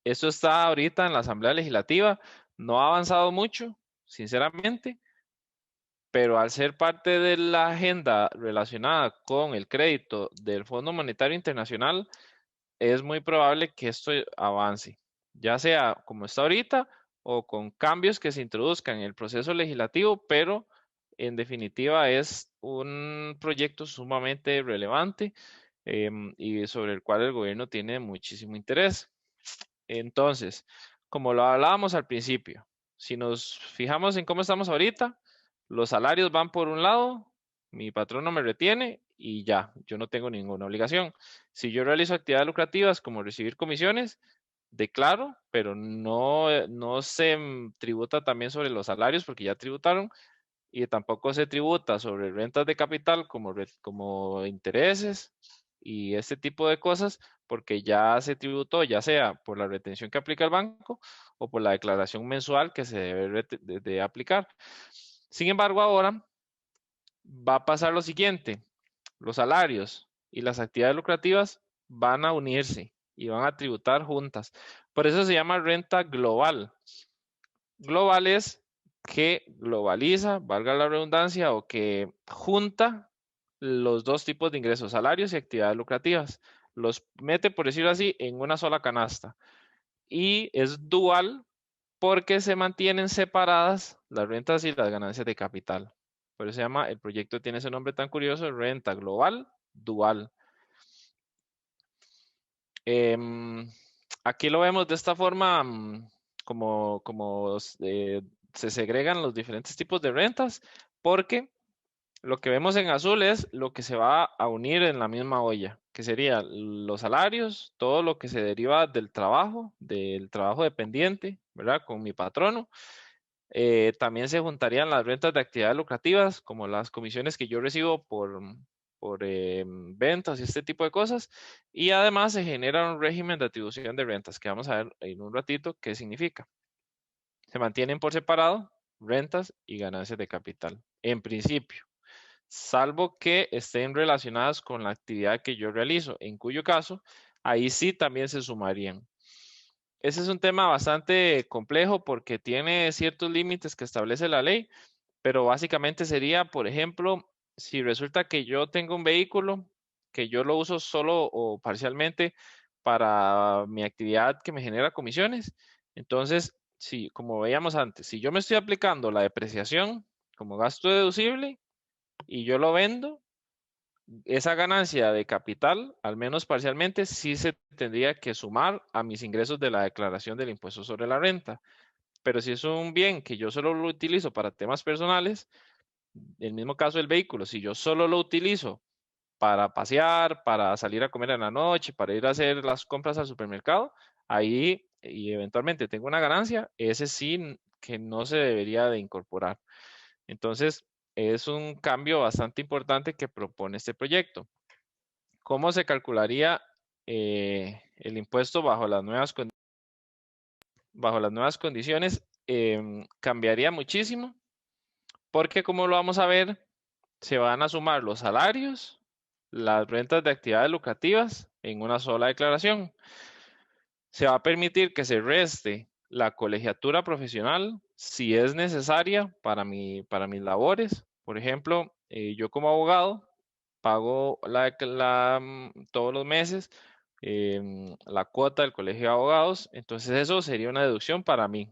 Esto está ahorita en la Asamblea Legislativa, no ha avanzado mucho, sinceramente, pero al ser parte de la agenda relacionada con el crédito del Fondo Monetario Internacional, es muy probable que esto avance, ya sea como está ahorita o con cambios que se introduzcan en el proceso legislativo, pero en definitiva es un proyecto sumamente relevante y sobre el cual el gobierno tiene muchísimo interés. Entonces, como lo hablábamos al principio, si nos fijamos en cómo estamos ahorita, los salarios van por un lado, mi patrón no me retiene y ya, yo no tengo ninguna obligación. Si yo realizo actividades lucrativas como recibir comisiones, declaro, pero no se tributa también sobre los salarios porque ya tributaron y tampoco se tributa sobre rentas de capital como intereses y este tipo de cosas porque ya se tributó, ya sea por la retención que aplica el banco o por la declaración mensual que se debe de aplicar. Sin embargo, ahora va a pasar lo siguiente: los salarios y las actividades lucrativas van a unirse y van a tributar juntas. Por eso se llama renta global. Global es que globaliza, valga la redundancia, o que junta los dos tipos de ingresos, salarios y actividades lucrativas. Los mete, por decirlo así, en una sola canasta. Y es dual porque se mantienen separadas las rentas y las ganancias de capital. Por eso se llama, el proyecto tiene ese nombre tan curioso, renta global dual. Aquí lo vemos de esta forma, como se segregan los diferentes tipos de rentas, porque lo que vemos en azul es lo que se va a unir en la misma olla, que sería los salarios, todo lo que se deriva del trabajo dependiente, ¿verdad? Con mi patrono. También se juntarían las rentas de actividades lucrativas, como las comisiones que yo recibo por ventas y este tipo de cosas. Y además se genera un régimen de atribución de rentas, que vamos a ver en un ratito qué significa. Se mantienen por separado rentas y ganancias de capital, en principio, salvo que estén relacionadas con la actividad que yo realizo, en cuyo caso, ahí sí también se sumarían. Ese es un tema bastante complejo porque tiene ciertos límites que establece la ley, pero básicamente sería, por ejemplo, si resulta que yo tengo un vehículo que yo lo uso solo o parcialmente para mi actividad que me genera comisiones, entonces, si, como veíamos antes, si yo me estoy aplicando la depreciación como gasto deducible y yo lo vendo, esa ganancia de capital, al menos parcialmente, sí se tendría que sumar a mis ingresos de la declaración del impuesto sobre la renta. Pero si es un bien que yo solo lo utilizo para temas personales, el mismo caso del vehículo, si yo solo lo utilizo para pasear, para salir a comer en la noche, para ir a hacer las compras al supermercado, ahí y eventualmente tengo una ganancia, ese sí que no se debería de incorporar. Entonces, es un cambio bastante importante que propone este proyecto. ¿Cómo se calcularía el impuesto bajo las nuevas condiciones? Cambiaría muchísimo porque, como lo vamos a ver, se van a sumar los salarios, las rentas de actividades lucrativas en una sola declaración. Se va a permitir que se reste la colegiatura profesional si es necesaria para mis labores. Por ejemplo, yo como abogado pago todos los meses la cuota del colegio de abogados, entonces eso sería una deducción para mí.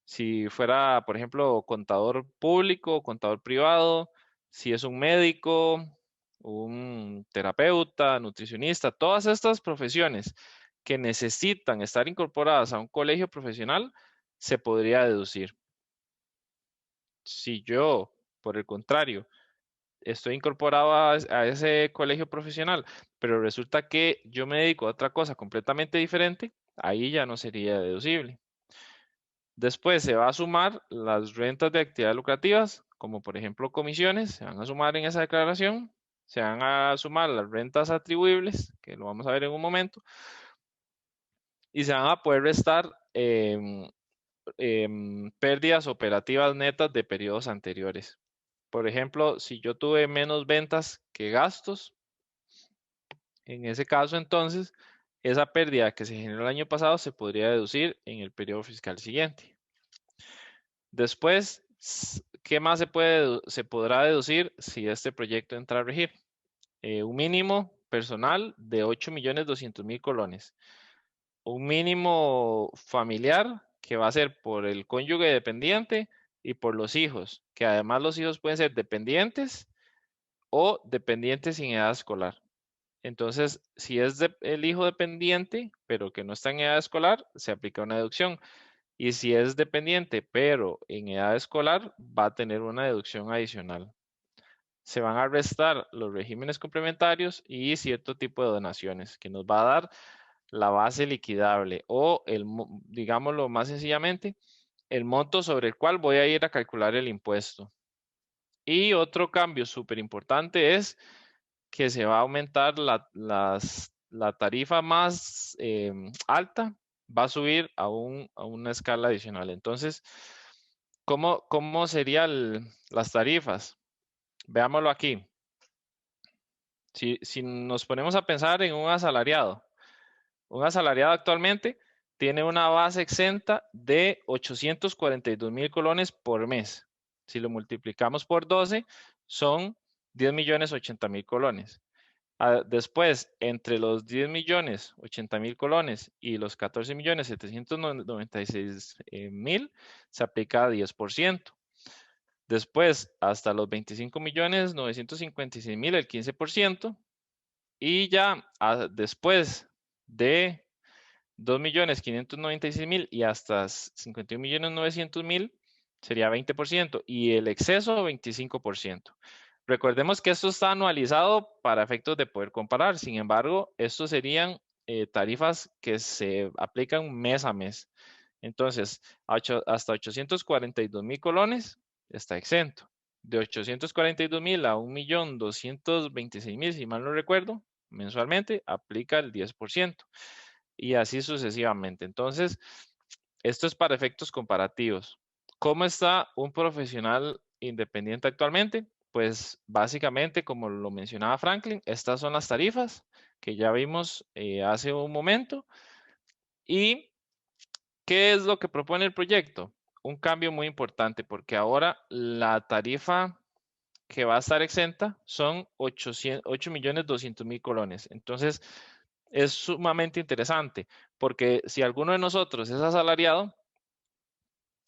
Si fuera, por ejemplo, contador público, contador privado, si es un médico, un terapeuta, nutricionista, todas estas profesiones que necesitan estar incorporadas a un colegio profesional, se podría deducir. Si yo, por el contrario, estoy incorporado a ese colegio profesional, pero resulta que yo me dedico a otra cosa completamente diferente, ahí ya no sería deducible. Después se va a sumar las rentas de actividades lucrativas, como por ejemplo comisiones, se van a sumar en esa declaración, se van a sumar las rentas atribuibles, que lo vamos a ver en un momento, y se van a poder restar pérdidas operativas netas de periodos anteriores. Por ejemplo, si yo tuve menos ventas que gastos, en ese caso entonces, esa pérdida que se generó el año pasado se podría deducir en el periodo fiscal siguiente. Después, ¿qué más se podrá deducir si este proyecto entra a regir? Un mínimo personal de 8.200.000 colones. Un mínimo familiar que va a ser por el cónyuge dependiente y por los hijos, que además los hijos pueden ser dependientes o dependientes sin edad escolar. Entonces, si es el hijo dependiente, pero que no está en edad escolar, se aplica una deducción. Y si es dependiente, pero en edad escolar, va a tener una deducción adicional. Se van a restar los regímenes complementarios y cierto tipo de donaciones, que nos va a dar la base liquidable o, digámoslo más sencillamente, el monto sobre el cual voy a ir a calcular el impuesto. Y otro cambio súper importante es que se va a aumentar la tarifa más alta va a subir a una escala adicional. Entonces, ¿cómo serían las tarifas? Veámoslo aquí. Si nos ponemos a pensar en un asalariado actualmente tiene una base exenta de 842,000 colones por mes. Si lo multiplicamos por 12, son 10,080,000 colones. Después, entre los 10,080,000 colones y los 14,796,000, se aplica 10%. Después, hasta los 25,956,000, el 15%. Y ya después de 2,596,000 y hasta 51,900,000 sería 20% y el exceso 25%. Recordemos que esto está anualizado para efectos de poder comparar. Sin embargo, estos serían tarifas que se aplican mes a mes. Entonces, hasta 842,000 colones está exento. De 842,000 a 1,226,000, si mal no recuerdo, mensualmente aplica el 10%. Y así sucesivamente. Entonces, esto es para efectos comparativos. ¿Cómo está un profesional independiente actualmente? Pues básicamente, como lo mencionaba Franklin, estas son las tarifas que ya vimos hace un momento. ¿Y qué es lo que propone el proyecto? Un cambio muy importante, porque ahora la tarifa que va a estar exenta son 8,200,000 colones. Entonces, es sumamente interesante, porque si alguno de nosotros es asalariado,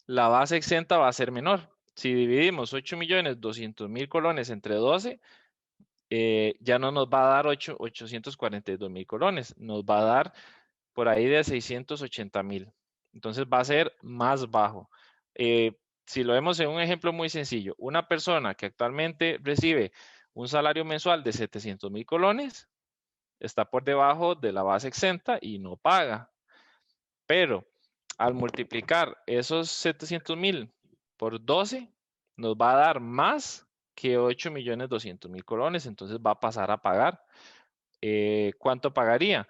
la base exenta va a ser menor. Si dividimos 8,200,000 colones entre 12, ya no nos va a dar 842,000 colones, nos va a dar por ahí de 680,000. Entonces va a ser más bajo. Si lo vemos en un ejemplo muy sencillo, una persona que actualmente recibe un salario mensual de 700,000 colones, está por debajo de la base exenta y no paga. Pero al multiplicar esos 700,000 por 12, nos va a dar más que 8,200,000 colones, entonces va a pasar a pagar. ¿Cuánto pagaría?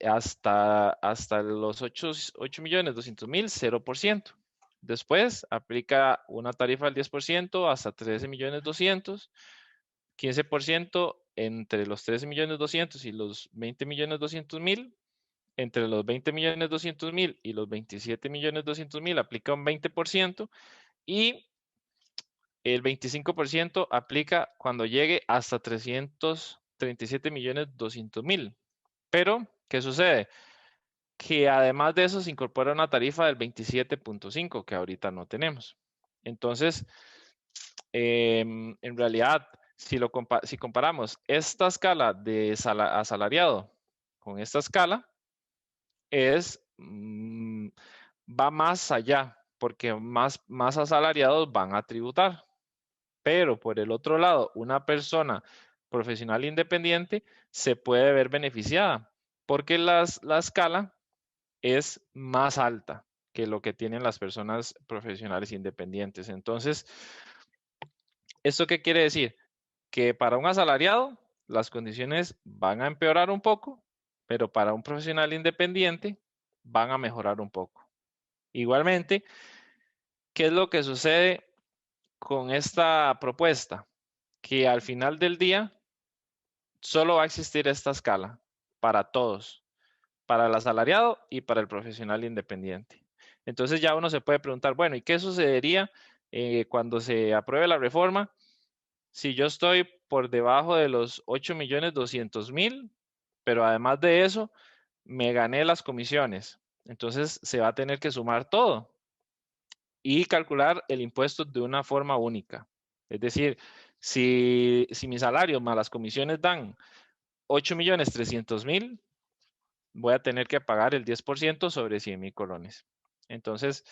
Hasta los 8,200,000, 0%. Después aplica una tarifa del 10% hasta 13,200,000, 15% entre los 13,200,000 y los 20,200,000. Entre los 20,200,000 y los 27,200,000 aplica un 20% y el 25% aplica cuando llegue hasta 337,200,000. Pero, ¿qué sucede? Que además de eso se incorpora una tarifa del 27.5 que ahorita no tenemos. Entonces, en realidad, si comparamos esta escala de asalariado con esta escala, va más allá, porque más asalariados van a tributar. Pero por el otro lado, una persona profesional independiente se puede ver beneficiada, porque la escala es más alta que lo que tienen las personas profesionales independientes. Entonces, ¿esto qué quiere decir? Que para un asalariado las condiciones van a empeorar un poco, pero para un profesional independiente van a mejorar un poco. Igualmente, ¿qué es lo que sucede con esta propuesta? Que al final del día solo va a existir esta escala para todos, para el asalariado y para el profesional independiente. Entonces ya uno se puede preguntar, bueno, ¿y qué sucedería cuando se apruebe la reforma si yo estoy por debajo de los 8,200,000, pero además de eso me gané las comisiones? Entonces se va a tener que sumar todo y calcular el impuesto de una forma única. Es decir, si mi salario más las comisiones dan 8,300,000, voy a tener que pagar el 10% sobre 100,000 colones. Entonces,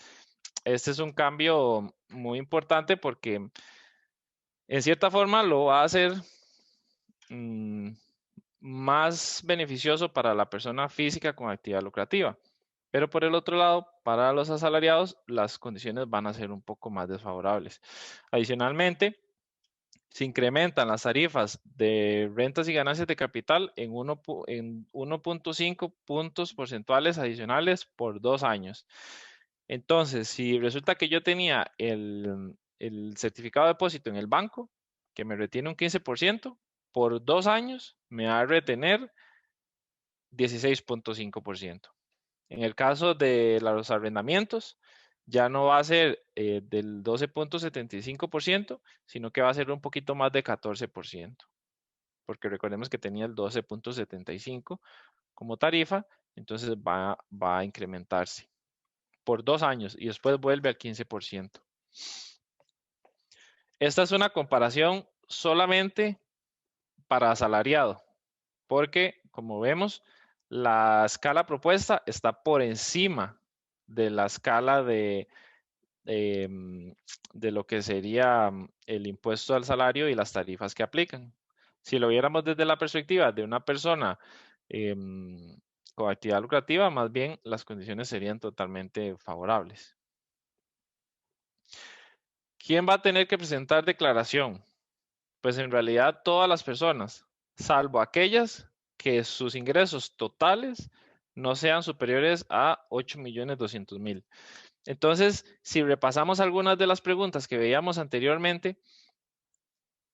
este es un cambio muy importante porque en cierta forma lo va a hacer más beneficioso para la persona física con actividad lucrativa. Pero por el otro lado, para los asalariados, las condiciones van a ser un poco más desfavorables. Adicionalmente, se incrementan las tarifas de rentas y ganancias de capital en 1.5 puntos porcentuales adicionales por 2 años. Entonces, si resulta que yo tenía el certificado de depósito en el banco, que me retiene un 15%, por 2 años me va a retener 16.5%. En el caso de los arrendamientos, ya no va a ser del 12.75%, sino que va a ser un poquito más de 14%, porque recordemos que tenía el 12.75 como tarifa, entonces va a incrementarse por 2 años y después vuelve al 15%. Esta es una comparación solamente para asalariado, porque como vemos, la escala propuesta está por encima de la escala de lo que sería el impuesto al salario y las tarifas que aplican. Si lo viéramos desde la perspectiva de una persona con actividad lucrativa, más bien las condiciones serían totalmente favorables. ¿Quién va a tener que presentar declaración? Pues en realidad todas las personas, salvo aquellas que sus ingresos totales no sean superiores a 8.200.000. Entonces, si repasamos algunas de las preguntas que veíamos anteriormente,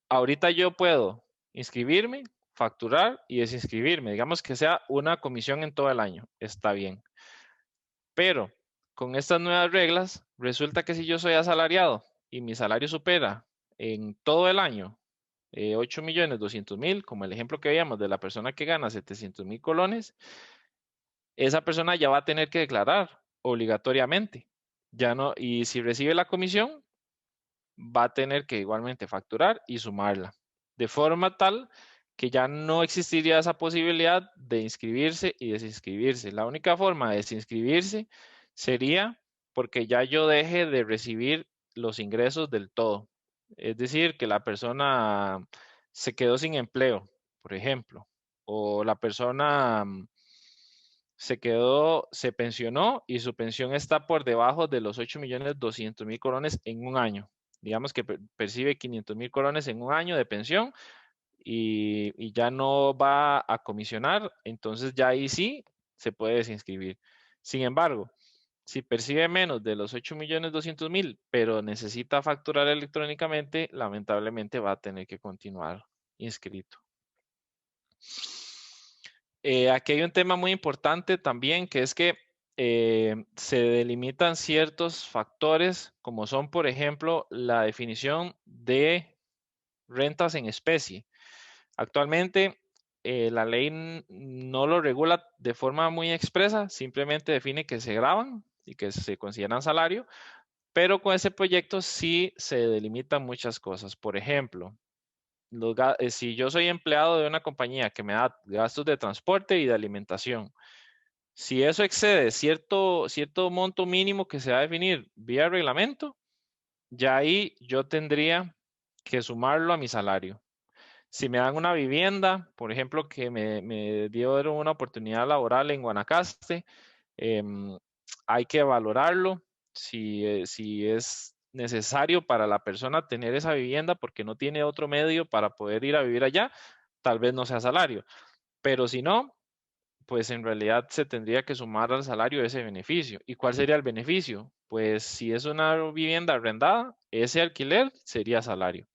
ahorita yo puedo inscribirme, facturar y desinscribirme. Digamos que sea una comisión en todo el año. Está bien. Pero con estas nuevas reglas, resulta que si yo soy asalariado y mi salario supera en todo el año 8.200.000, como el ejemplo que veíamos de la persona que gana 700.000 colones, esa persona ya va a tener que declarar obligatoriamente. Ya no, y si recibe la comisión, va a tener que igualmente facturar y sumarla, de forma tal que ya no existiría esa posibilidad de inscribirse y desinscribirse. La única forma de desinscribirse sería porque ya yo deje de recibir los ingresos del todo. Es decir, que la persona se quedó sin empleo, por ejemplo, o la persona se pensionó y su pensión está por debajo de los 8.200.000 colones en un año. Digamos que percibe 500.000 colones en un año de pensión y ya no va a comisionar, entonces ya ahí sí se puede desinscribir. Sin embargo, si percibe menos de los 8.200.000, pero necesita facturar electrónicamente, lamentablemente va a tener que continuar inscrito. Aquí hay un tema muy importante también, que es que se delimitan ciertos factores, como son, por ejemplo, la definición de rentas en especie. Actualmente, la ley no lo regula de forma muy expresa, simplemente define que se graban y que se consideran salario, pero con ese proyecto sí se delimitan muchas cosas. Por ejemplo, si yo soy empleado de una compañía que me da gastos de transporte y de alimentación, si eso excede cierto monto mínimo que se va a definir vía reglamento, ya ahí yo tendría que sumarlo a mi salario. Si me dan una vivienda, por ejemplo, que me dieron una oportunidad laboral en Guanacaste, hay que valorarlo si es necesario para la persona tener esa vivienda porque no tiene otro medio para poder ir a vivir allá, tal vez no sea salario. Pero si no, pues en realidad se tendría que sumar al salario ese beneficio. ¿Y cuál sería el beneficio? Pues si es una vivienda arrendada, ese alquiler sería salario.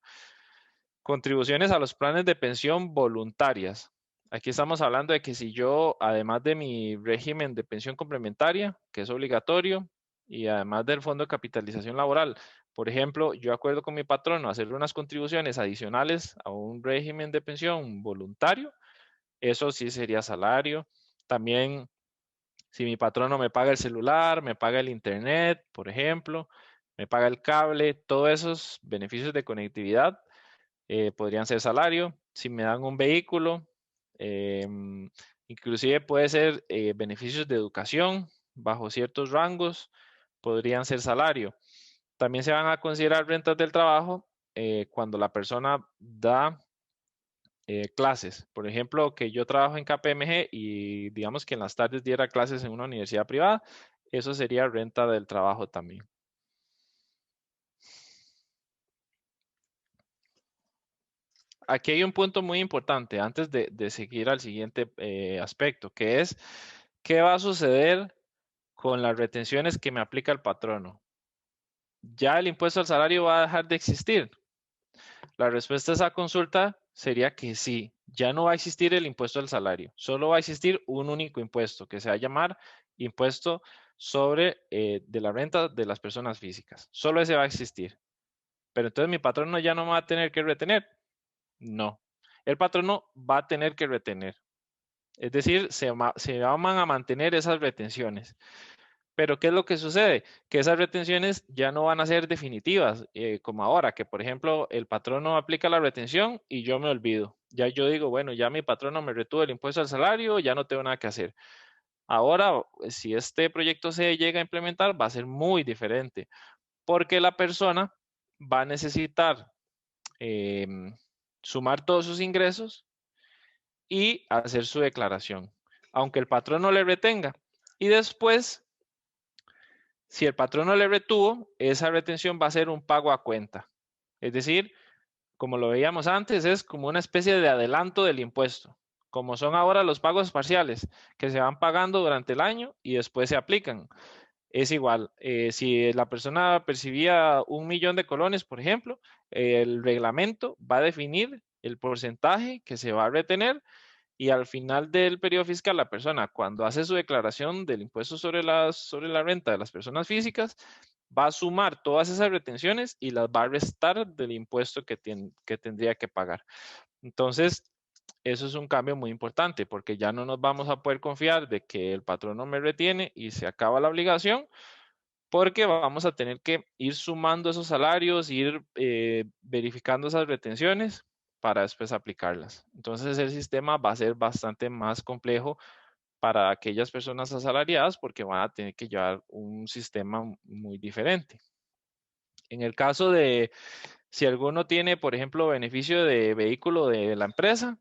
Contribuciones a los planes de pensión voluntarias. Aquí estamos hablando de que si yo, además de mi régimen de pensión complementaria, que es obligatorio, y además del fondo de capitalización laboral, por ejemplo, yo acuerdo con mi patrono a hacerle unas contribuciones adicionales a un régimen de pensión voluntario, eso sí sería salario. También, si mi patrono me paga el celular, me paga el internet, por ejemplo, me paga el cable, todos esos beneficios de conectividad podrían ser salario. Si me dan un vehículo, inclusive puede ser beneficios de educación bajo ciertos rangos, podrían ser salario. También se van a considerar rentas del trabajo cuando la persona da clases. Por ejemplo, que yo trabajo en KPMG y digamos que en las tardes diera clases en una universidad privada, eso sería renta del trabajo también. aquí hay un punto muy importante antes de seguir al siguiente aspecto, que es, ¿qué va a suceder con las retenciones que me aplica el patrono? ¿Ya el impuesto al salario va a dejar de existir? La respuesta a esa consulta sería que sí, ya no va a existir el impuesto al salario, solo va a existir un único impuesto que se va a llamar impuesto sobre de la renta de las personas físicas. Solo ese va a existir. Pero entonces mi patrono ya no va a tener que retener. No, el patrono va a tener que retener. Es decir, se van a mantener esas retenciones. Pero ¿qué es lo que sucede? Que esas retenciones ya no van a ser definitivas, como ahora, que por ejemplo el patrono aplica la retención y yo me olvido. Ya yo digo, bueno, ya mi patrono me retuvo el impuesto al salario, ya no tengo nada que hacer. Ahora, si este proyecto se llega a implementar, va a ser muy diferente, porque la persona va a necesitar sumar todos sus ingresos y hacer su declaración, aunque el patrono le retenga. Y después, si el patrono le retuvo, esa retención va a ser un pago a cuenta. Es decir, como lo veíamos antes, es como una especie de adelanto del impuesto, como son ahora los pagos parciales, que se van pagando durante el año y después se aplican. Es igual, si la persona percibía 1 millón de colones, por ejemplo, el reglamento va a definir el porcentaje que se va a retener y al final del periodo fiscal, la persona, cuando hace su declaración del impuesto sobre la renta de las personas físicas, va a sumar todas esas retenciones y las va a restar del impuesto que tendría que pagar. Entonces, eso es un cambio muy importante porque ya no nos vamos a poder confiar de que el patrono me retiene y se acaba la obligación, porque vamos a tener que ir sumando esos salarios, ir verificando esas retenciones para después aplicarlas. Entonces el sistema va a ser bastante más complejo para aquellas personas asalariadas porque van a tener que llevar un sistema muy diferente. En el caso de si alguno tiene, por ejemplo, beneficio de vehículo de la empresa,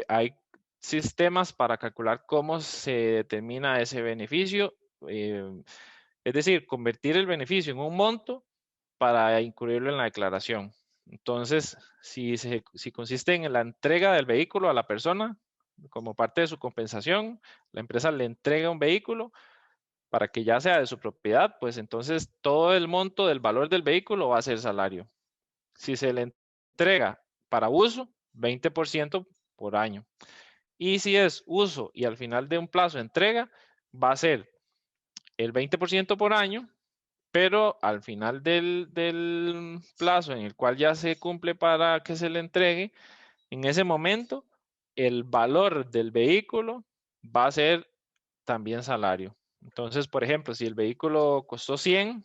hay sistemas para calcular cómo se determina ese beneficio. Es decir, convertir el beneficio en un monto para incluirlo en la declaración. Entonces, si consiste en la entrega del vehículo a la persona como parte de su compensación, la empresa le entrega un vehículo para que ya sea de su propiedad, pues entonces todo el monto del valor del vehículo va a ser salario. Si se le entrega para uso, 20% por año. Y si es uso y al final de un plazo de entrega, va a ser el 20% por año, pero al final del plazo en el cual ya se cumple para que se le entregue, en ese momento el valor del vehículo va a ser también salario. Entonces, por ejemplo, si el vehículo costó 100,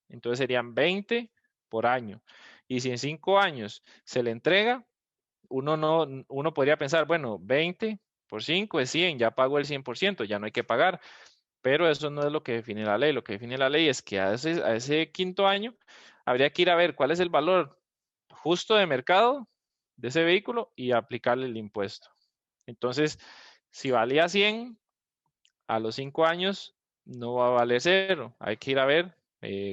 entonces serían 20 por año. Y si en 5 años se le entrega, uno podría pensar, bueno, 20 por 5 es 100, ya pago el 100%, ya no hay que pagar. Pero eso no es lo que define la ley. Lo que define la ley es que a ese quinto año habría que ir a ver cuál es el valor justo de mercado de ese vehículo y aplicarle el impuesto. Entonces, si valía 100, a los 5 años no va a valer 0. Hay que ir a ver,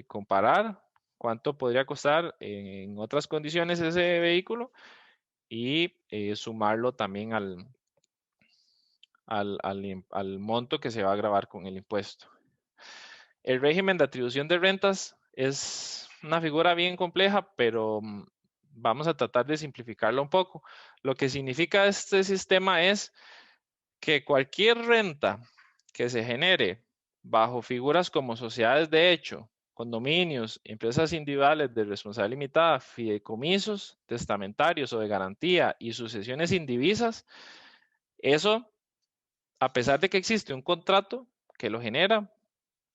comparar cuánto podría costar en otras condiciones ese vehículo y sumarlo también al monto que se va a grabar con el impuesto. El régimen de atribución de rentas es una figura bien compleja, pero vamos a tratar de simplificarlo un poco. Lo que significa este sistema es que cualquier renta que se genere bajo figuras como sociedades de hecho, condominios, empresas individuales de responsabilidad limitada, fideicomisos, testamentarios o de garantía y sucesiones indivisas, eso, a pesar de que existe un contrato que lo genera,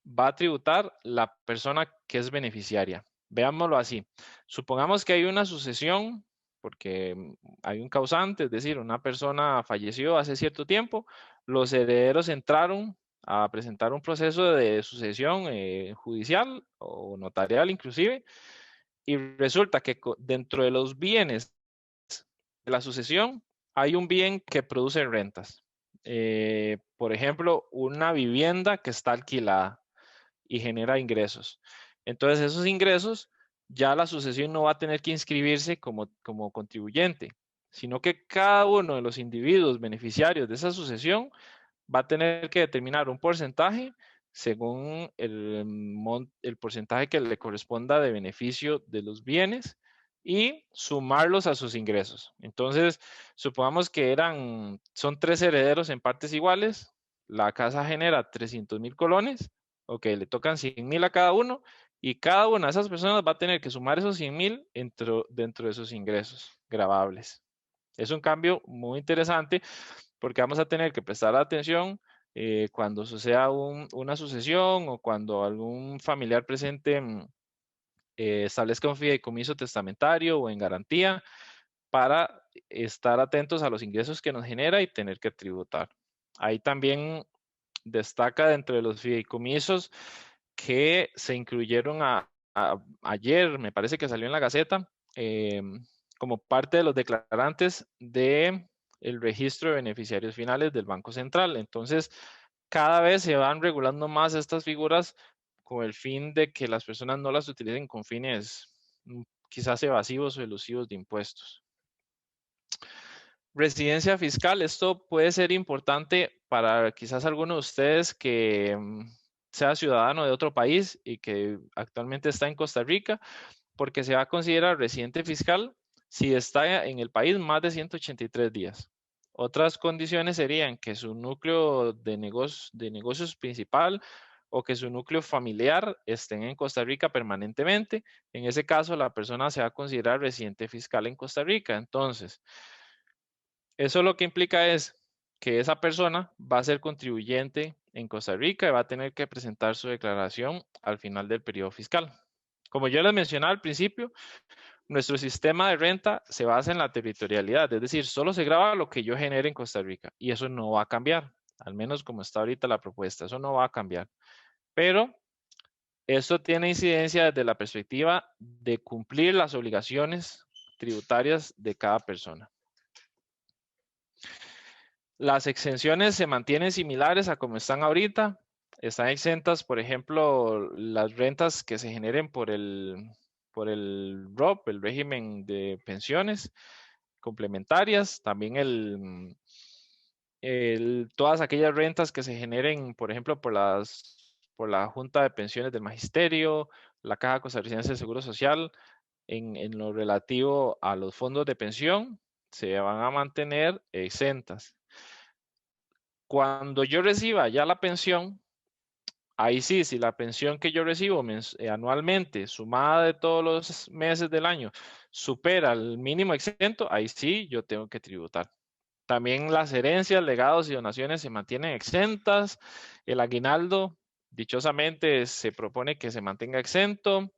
va a tributar la persona que es beneficiaria. Veámoslo así. Supongamos que hay una sucesión porque hay un causante, es decir, una persona falleció hace cierto tiempo, los herederos entraron a presentar un proceso de sucesión judicial o notarial inclusive, y resulta que dentro de los bienes de la sucesión hay un bien que produce rentas. Por ejemplo, una vivienda que está alquilada y genera ingresos. Entonces, esos ingresos ya la sucesión no va a tener que inscribirse como contribuyente, sino que cada uno de los individuos beneficiarios de esa sucesión va a tener que determinar un porcentaje según el porcentaje que le corresponda de beneficio de los bienes y sumarlos a sus ingresos. Entonces, supongamos que son 3 herederos en partes iguales, la casa genera 300,000 colones, ok, le tocan 100,000 a cada uno y cada una de esas personas va a tener que sumar esos 100,000 dentro de sus ingresos gravables. Es un cambio muy interesante porque vamos a tener que prestar atención cuando suceda una sucesión o cuando algún familiar presente establezca un fideicomiso testamentario o en garantía para estar atentos a los ingresos que nos genera y tener que tributar. Ahí también destaca dentro de los fideicomisos que se incluyeron ayer, me parece que salió en la Gaceta, como parte de los declarantes de el registro de beneficiarios finales del Banco Central. Entonces, cada vez se van regulando más estas figuras con el fin de que las personas no las utilicen con fines quizás evasivos o elusivos de impuestos. Residencia fiscal, esto puede ser importante para quizás alguno de ustedes que sea ciudadano de otro país y que actualmente está en Costa Rica, porque se va a considerar residente fiscal si está en el país más de 183 días. Otras condiciones serían que su núcleo de negocios principal o que su núcleo familiar estén en Costa Rica permanentemente. En ese caso, la persona se va a considerar residente fiscal en Costa Rica. Entonces, eso lo que implica es que esa persona va a ser contribuyente en Costa Rica y va a tener que presentar su declaración al final del periodo fiscal. Como yo les mencionaba al principio, nuestro sistema de renta se basa en la territorialidad, es decir, solo se graba lo que yo genere en Costa Rica y eso no va a cambiar, al menos como está ahorita la propuesta, eso no va a cambiar. Pero esto tiene incidencia desde la perspectiva de cumplir las obligaciones tributarias de cada persona. Las exenciones se mantienen similares a como están ahorita. Están exentas, por ejemplo, las rentas que se generen por el ROP, el régimen de pensiones complementarias. También todas aquellas rentas que se generen, por ejemplo, por la Junta de Pensiones del Magisterio, la Caja Costarricense de Seguro Social, en lo relativo a los fondos de pensión, se van a mantener exentas. Cuando yo reciba ya la pensión, ahí sí, si la pensión que yo recibo anualmente, sumada de todos los meses del año, supera el mínimo exento, ahí sí yo tengo que tributar. También las herencias, legados y donaciones se mantienen exentas. El aguinaldo, dichosamente, se propone que se mantenga exento.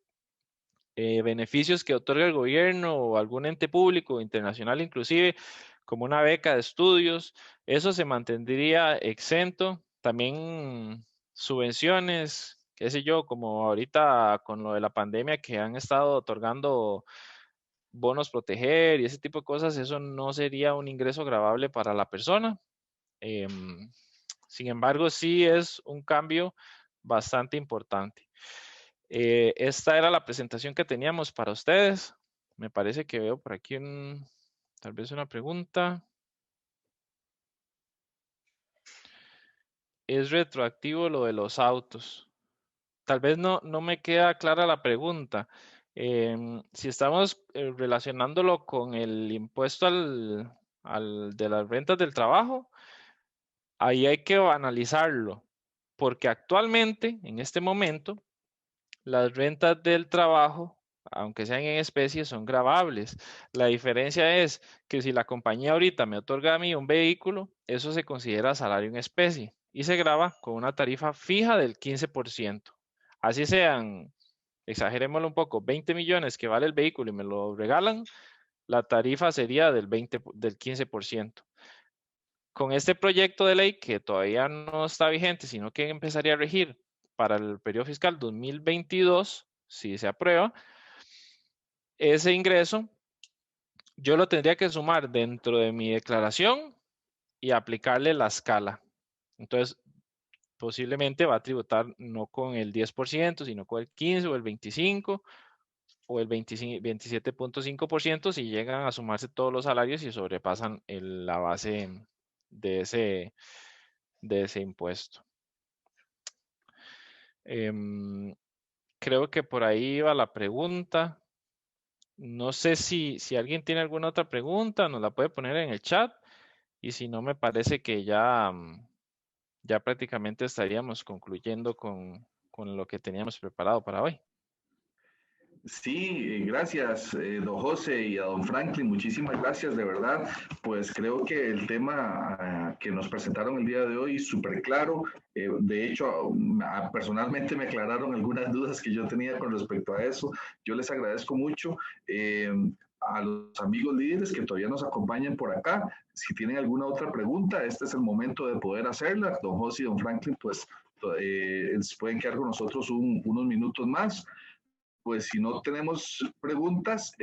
Beneficios que otorga el gobierno o algún ente público internacional inclusive, como una beca de estudios, eso se mantendría exento. También subvenciones, qué sé yo, como ahorita con lo de la pandemia que han estado otorgando bonos proteger y ese tipo de cosas, eso no sería un ingreso gravable para la persona. Sin embargo, sí es un cambio bastante importante. Esta era la presentación que teníamos para ustedes. Me parece que veo por aquí tal vez una pregunta. ¿Es retroactivo lo de los autos? Tal vez no me queda clara la pregunta. Si estamos relacionándolo con el impuesto de las rentas del trabajo, ahí hay que analizarlo, porque actualmente, en este momento, las rentas del trabajo, aunque sean en especie, son gravables. La diferencia es que si la compañía ahorita me otorga a mí un vehículo, eso se considera salario en especie y se grava con una tarifa fija del 15%. Así sean, exagerémoslo un poco, 20 millones que vale el vehículo y me lo regalan, la tarifa sería del 15%. Con este proyecto de ley que todavía no está vigente, sino que empezaría a regir para el periodo fiscal 2022, si se aprueba, ese ingreso yo lo tendría que sumar dentro de mi declaración y aplicarle la escala. Entonces, posiblemente va a tributar no con el 10%, sino con el 15 o el 25%, o el 27.5% si llegan a sumarse todos los salarios y sobrepasan la base de ese impuesto. Creo que por ahí iba la pregunta. No sé si alguien tiene alguna otra pregunta, nos la puede poner en el chat. Y si no, me parece que ya prácticamente estaríamos concluyendo con lo que teníamos preparado para hoy. Sí, gracias, don José y a don Franklin, muchísimas gracias, de verdad. Pues creo que el tema que nos presentaron el día de hoy es súper claro. De hecho, personalmente me aclararon algunas dudas que yo tenía con respecto a eso. Yo les agradezco mucho. A los amigos líderes que todavía nos acompañan por acá, si tienen alguna otra pregunta, este es el momento de poder hacerla. Don José y don Franklin, pues pueden quedar con nosotros unos minutos más. Pues si no tenemos preguntas,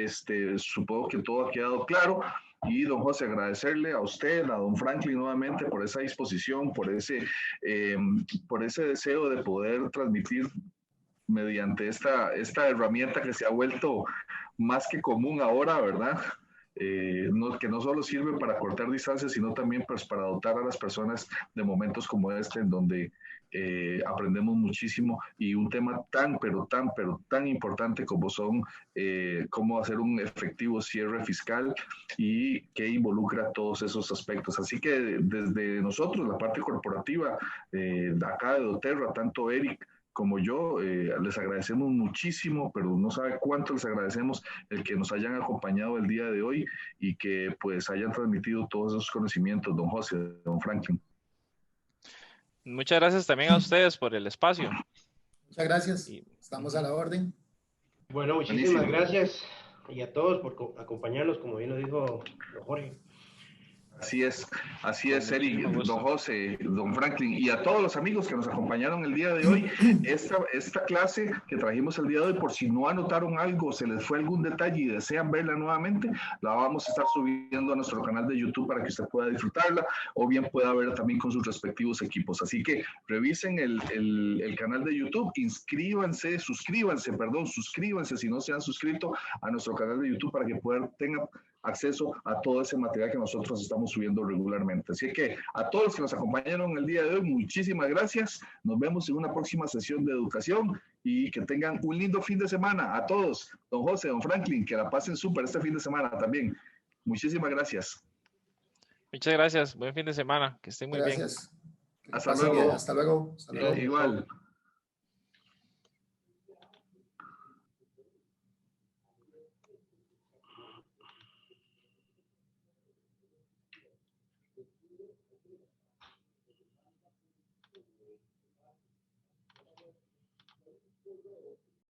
supongo que todo ha quedado claro. Y don José, agradecerle a usted, a don Franklin nuevamente por esa disposición, por ese deseo de poder transmitir mediante esta herramienta que se ha vuelto más que común ahora, ¿verdad? Que no solo sirve para cortar distancias, sino también pues, para dotar a las personas de momentos como este, en donde aprendemos muchísimo y un tema tan importante como son cómo hacer un efectivo cierre fiscal y que involucra todos esos aspectos. Así que desde nosotros, la parte corporativa, de acá de doTERRA, tanto Eric como yo, les agradecemos muchísimo, pero no sabe cuánto les agradecemos el que nos hayan acompañado el día de hoy y que pues hayan transmitido todos esos conocimientos, don José, don Franklin. Muchas gracias también a ustedes por el espacio. Muchas gracias. Estamos a la orden. Bueno, muchísimas gracias y a todos por acompañarnos, como bien lo dijo don Jorge. Así es, Eric, don José, don Franklin, y a todos los amigos que nos acompañaron el día de hoy. Esta clase que trajimos el día de hoy, por si no anotaron algo, se les fue algún detalle y desean verla nuevamente, la vamos a estar subiendo a nuestro canal de YouTube para que usted pueda disfrutarla, o bien pueda verla también con sus respectivos equipos. Así que revisen el canal de YouTube, suscríbanse si no se han suscrito a nuestro canal de YouTube para que tengan acceso a todo ese material que nosotros estamos subiendo regularmente. Así que a todos los que nos acompañaron el día de hoy, muchísimas gracias. Nos vemos en una próxima sesión de educación y que tengan un lindo fin de semana a todos. Don José, don Franklin, que la pasen súper este fin de semana también. Muchísimas gracias. Muchas gracias. Buen fin de semana. Que estén muy bien. Hasta luego. Hasta luego. Igual.